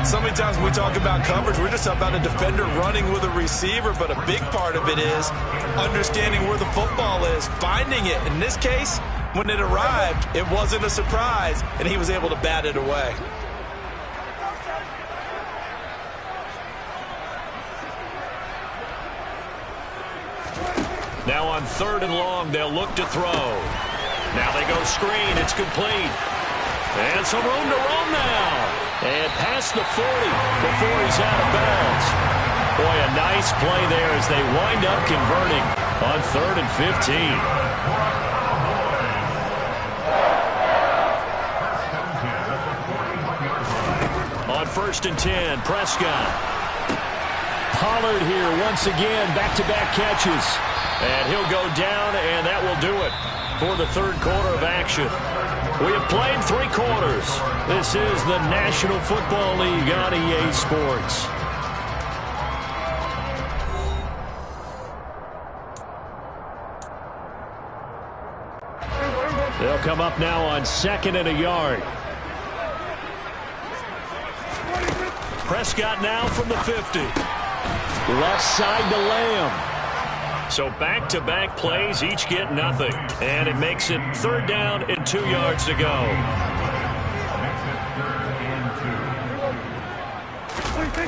So many times when we talk about coverage, we're just about a defender running with a receiver, but a big part of it is understanding where the football is, finding it. In this case, when it arrived, it wasn't a surprise, and he was able to bat it away.
Now on 3rd and long, they'll look to throw. Now they go screen. It's complete. And some room to run now. And past the 40 before he's out of bounds. Boy, a nice play there as they wind up converting on 3rd and 15. On 1st and 10, Prescott. Pollard here once again, back-to-back catches. And he'll go down, and that will do it for the 3rd quarter of action. We have played 3 quarters. This is the National Football League on EA Sports. They'll come up now on 2nd and a yard. Prescott now from the 50. Left side to Lamb. So back-to-back plays, each get nothing. And it makes it 3rd down and 2 yards to go.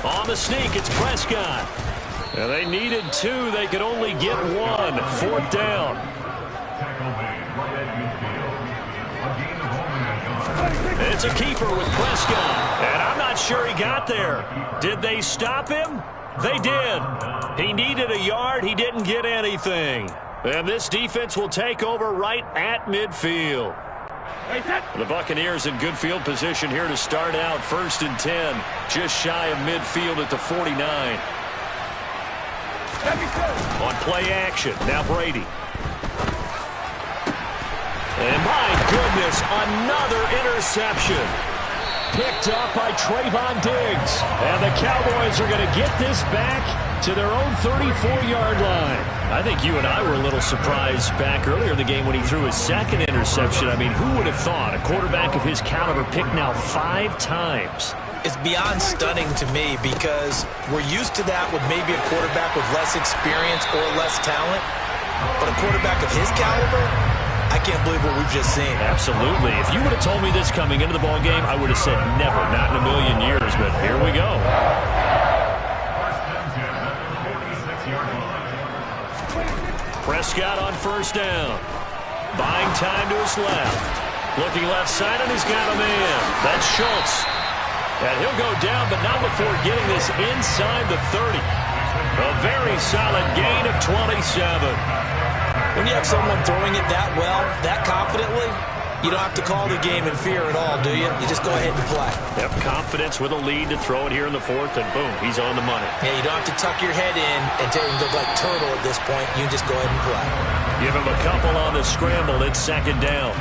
On the sneak, it's Prescott. And they needed 2. They could only get 1. 4th down. It's a keeper with Prescott. And I'm not sure he got there. Did they stop him? They did. He needed a yard. He didn't get anything. And this defense will take over right at midfield. The Buccaneers in good field position here to start out. 1st and 10. Just shy of midfield at the 49. On play action. Now Brady. And my goodness, another interception. Picked up by Trayvon Diggs. And the Cowboys are going to get this back to their own 34-yard line. I think you and I were a little surprised back earlier in the game when he threw his 2nd interception. I mean, who would have thought a quarterback of his caliber picked now 5 times?
It's beyond stunning to me because we're used to that with maybe a quarterback with less experience or less talent. But a quarterback of his caliber, I can't believe what we've just seen.
Absolutely. If you would have told me this coming into the ball game, I would have said never, not in a million years. But here we go. Prescott on first down. Buying time to his left. Looking left side, and he's got a man. That's Schultz. And he'll go down, but not before getting this inside the 30. A very solid gain of 27.
When you have someone throwing it that well, that confidently, you don't have to call the game in fear at all, do you? You just go ahead and play.
Yep, confidence with a lead to throw it here in the fourth, and boom, he's on the money.
Yeah, you don't have to tuck your head in and look like turtle at this point. You just go ahead and play.
Give him a couple on the scramble. It's second down.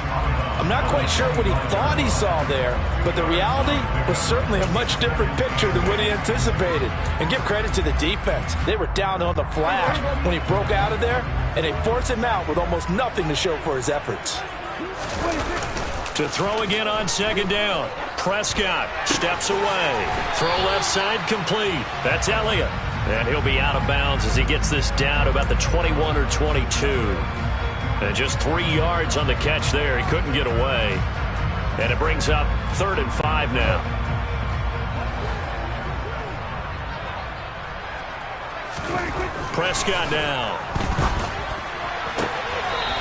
I'm not quite sure what he thought he saw there, but the reality was certainly a much different picture than what he anticipated. And give credit to the defense. They were down on the flash when he broke out of there, and they forced him out with almost nothing to show for his efforts.
To throw again on second down. Prescott steps away. Throw left side complete. That's Elliott. And he'll be out of bounds as he gets this down to about the 21 or 22. And just 3 yards on the catch there. He couldn't get away. And it brings up 3rd and 5 now. Prescott now.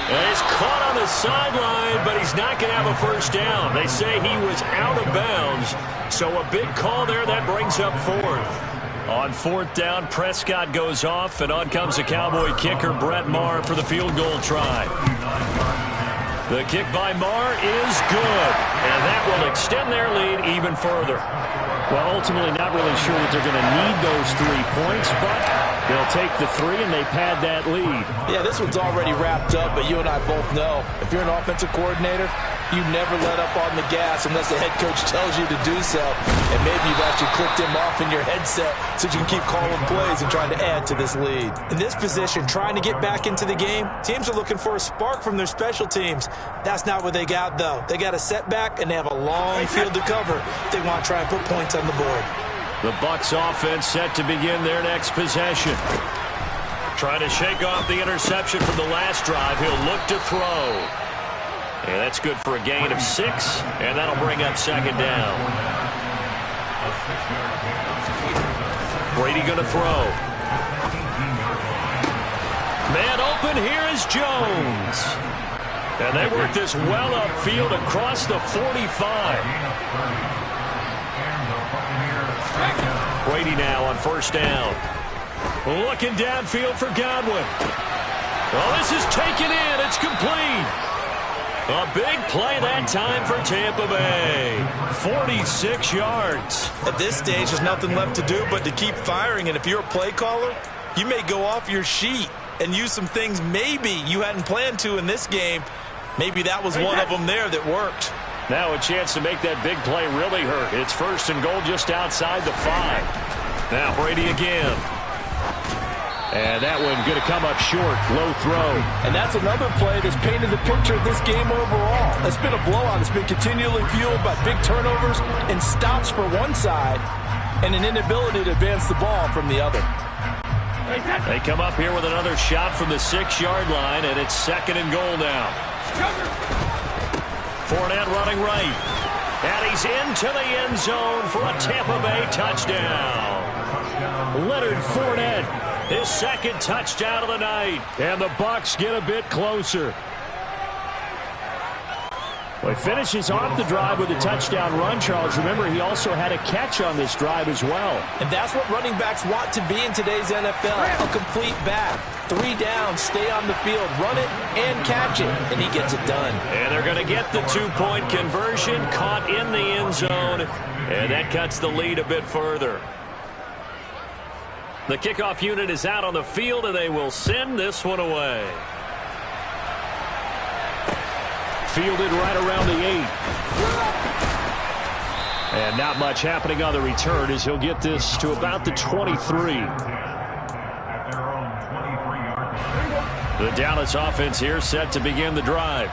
And he's caught on the sideline, but he's not going to have a first down. They say he was out of bounds. So a big call there. That brings up 4th. On 4th down, Prescott goes off, and on comes the Cowboy kicker, Brett Maher, for the field goal try. The kick by Maher is good, and that will extend their lead even further. Well, ultimately, not really sure that they're going to need those 3 points, but they'll take the 3, and they pad that lead.
Yeah, this one's already wrapped up, but you and I both know if you're an offensive coordinator, you never let up on the gas unless the head coach tells you to do so. And maybe you've actually clicked him off in your headset so you can keep calling plays and trying to add to this lead. In this position, trying to get back into the game, teams are looking for a spark from their special teams. That's not what they got, though. They got a setback, and they have a long field to cover if they want to try and put points on the board.
The Bucs offense set to begin their next possession. Trying to shake off the interception from the last drive. He'll look to throw. And that's good for a gain of 6, and that'll bring up second down. Brady going to throw. Man open, here is Jones. And they work this well upfield across the 45. Brady now on first down. Looking downfield for Godwin. Well, this is taken in. It's complete. A big play that time for Tampa Bay. 46 yards.
At this stage, there's nothing left to do but to keep firing. And if you're a play caller, you may go off your sheet and use some things maybe you hadn't planned to in this game. Maybe that was one of them there that worked.
Now a chance to make that big play really hurt. It's 1st and goal just outside the 5. Now Brady again. And that one going to come up short. Low throw.
And that's another play that's painted the picture of this game overall. It's been a blowout. It's been continually fueled by big turnovers and stops for one side and an inability to advance the ball from the other.
They come up here with another shot from the 6-yard line, and it's 2nd and goal now. Fournette running right. And he's into the end zone for a Tampa Bay touchdown. Leonard Fournette, his 2nd touchdown of the night. And the Bucs get a bit closer. Well, he finishes off the drive with a touchdown run, Charles. Remember, he also had a catch on this drive as well.
And that's what running backs want to be in today's NFL. A complete back. 3 down, stay on the field, run it, and catch it. And he gets it done.
And they're going to get the 2-point conversion, caught in the end zone. And that cuts the lead a bit further. The kickoff unit is out on the field, and they will send this one away. Fielded right around the 8. And not much happening on the return as he'll get this to about the 23. The Dallas offense here set to begin the drive.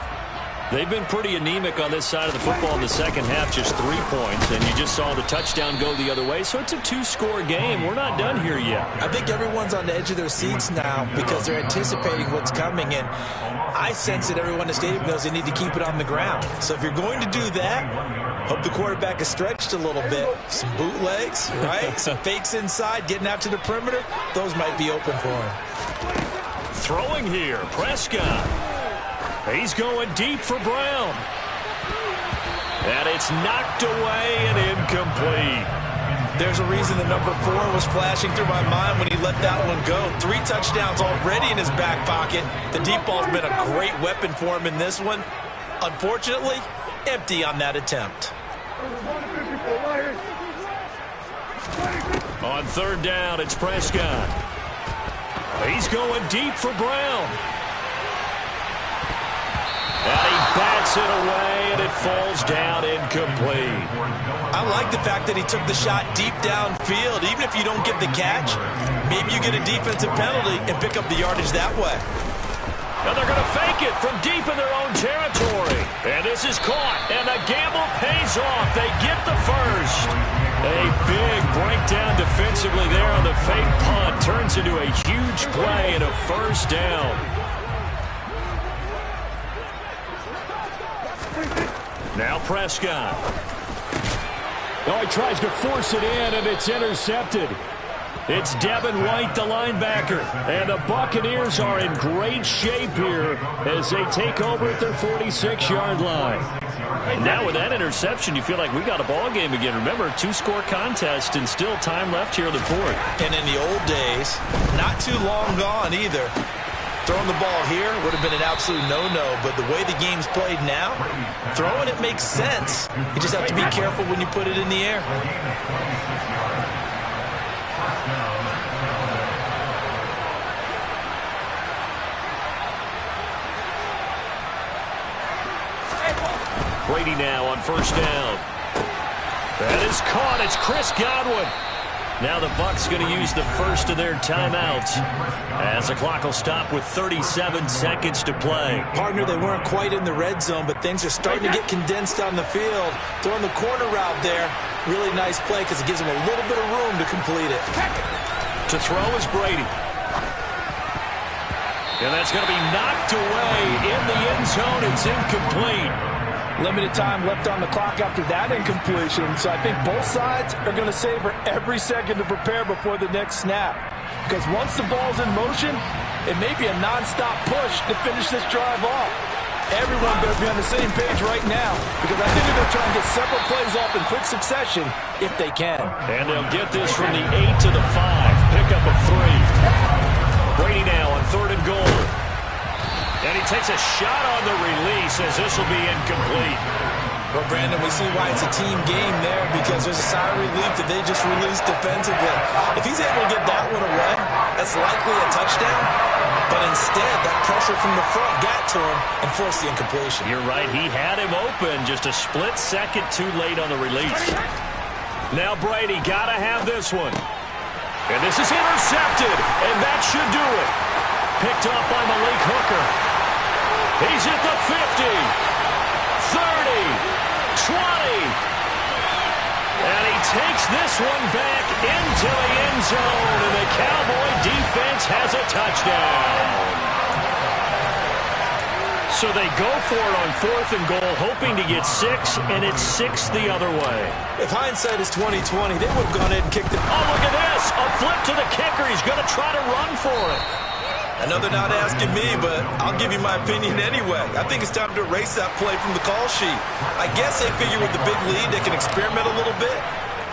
They've been pretty anemic on this side of the football in the second half, just 3 points, and you just saw the touchdown go the other way, so it's a 2-score game. We're not done here yet.
I think everyone's on the edge of their seats now because they're anticipating what's coming, and I sense that everyone in the stadium knows they need to keep it on the ground. So if you're going to do that, hope the quarterback is stretched a little bit. Some bootlegs, right? Some fakes inside, getting out to the perimeter. Those might be open for him.
Throwing here, Prescott. He's going deep for Brown. And it's knocked away and incomplete.
There's a reason the number 4 was flashing through my mind when he let that one go. 3 touchdowns already in his back pocket. The deep ball's been a great weapon for him in this one. Unfortunately, empty on that attempt.
On third down, it's Prescott. He's going deep for Brown. And he bats it away, and it falls down incomplete.
I like the fact that he took the shot deep downfield. Even if you don't get the catch, maybe you get a defensive penalty and pick up the yardage that way.
Now they're going to fake it from deep in their own territory. And this is caught, and the gamble pays off. They get the first. A big breakdown defensively there on the fake punt. Turns into a huge play and a first down. Now Prescott.
Oh, he tries to force it in, and it's intercepted. It's Devin White, the linebacker. And the Buccaneers are in great shape here as they take over at their 46-yard line. And now with that interception, you feel like we got a ball game again. Remember, 2-score contest and still time left here in the fourth.
And in the old days, not too long gone either. Throwing the ball here would have been an absolute no-no, but the way the game's played now, throwing it makes sense. You just have to be careful when you put it in the air.
Brady now on first down. That is caught. It's Chris Godwin. Now the Bucs going to use the first of their timeouts as the clock will stop with 37 seconds to play.
Partner, they weren't quite in the red zone, but things are starting to get condensed on the field. Throwing the corner route there, really nice play because it gives them a little bit of room to complete it.
To throw is Brady. And that's going to be knocked away in the end zone. It's incomplete.
Limited time left on the clock after that incompletion, so I think both sides are going to savor every second to prepare before the next snap. Because once the ball's in motion, it may be a non-stop push to finish this drive off. Everyone better be on the same page right now, because I think they're going to try and get several plays off in quick succession if they can.
And they'll get this from the 8 to the 5. Pickup of 3. Brady now on third and goal. And he takes a shot on the release as this will be incomplete.
Well, Brandon, we see why it's a team game there because there's a sigh of relief that they just released defensively. If he's able to get that one away, that's likely a touchdown. But instead, that pressure from the front got to him and forced the incompletion.
You're right. He had him open just a split second too late on the release. Now Brady got to have this one. And this is intercepted. And that should do it. Picked off by Malik Hooker. He's at the 50, 30, 20. And he takes this one back into the end zone. And the Cowboy defense has a touchdown. So they go for it on fourth and goal, hoping to get 6, and it's 6 the other way.
If hindsight is 20/20, they would have gone ahead and kicked it.
Oh, look at this. A flip to the kicker. He's going to try to run for it.
I know they're not asking me, but I'll give you my opinion anyway. I think it's time to erase that play from the call sheet. I guess they figure with the big lead they can experiment a little bit.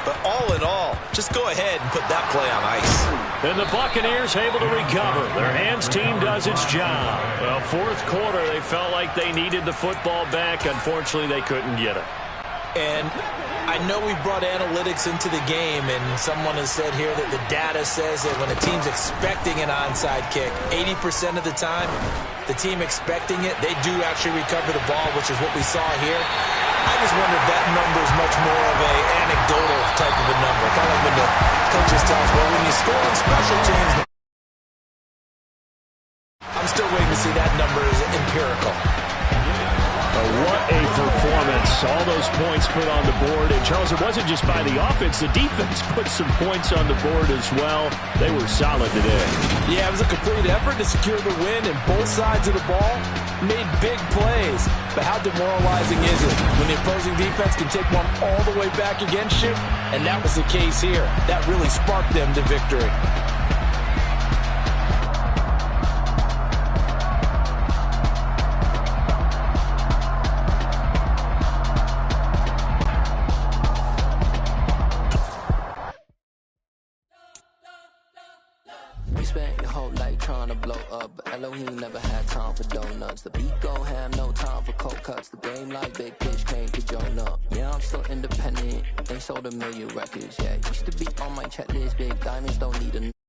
But all in all, just go ahead and put that play on ice.
And the Buccaneers able to recover. Their hands team does its job. Well, fourth quarter, they felt like they needed the football back. Unfortunately, they couldn't get it.
And I know we've brought analytics into the game, and someone has said here that the data says that when a team's expecting an onside kick, 80% of the time, the team expecting it, they do actually recover the ball, which is what we saw here. I just wonder if that number is much more of a anecdotal type of a number. Kind of like when the coaches tell us, well, when you score on special teams, I'm still waiting to see that number is empirical.
What a performance. All those points put on the board. And, Charles, it wasn't just by the offense. The defense put some points on the board as well. They were solid today.
Yeah, it was a complete effort to secure the win, and both sides of the ball made big plays. But how demoralizing is it when the opposing defense can take one all the way back against you? And that was the case here. That really sparked them to victory.
Spent your whole life trying to blow up, but Elohim never had time for donuts. The beat go ham, no time for cold cuts. The game like Big Fish came to join up. Yeah, I'm still independent, ain't sold a million records yet. Used to be on my checklist, big diamonds don't need a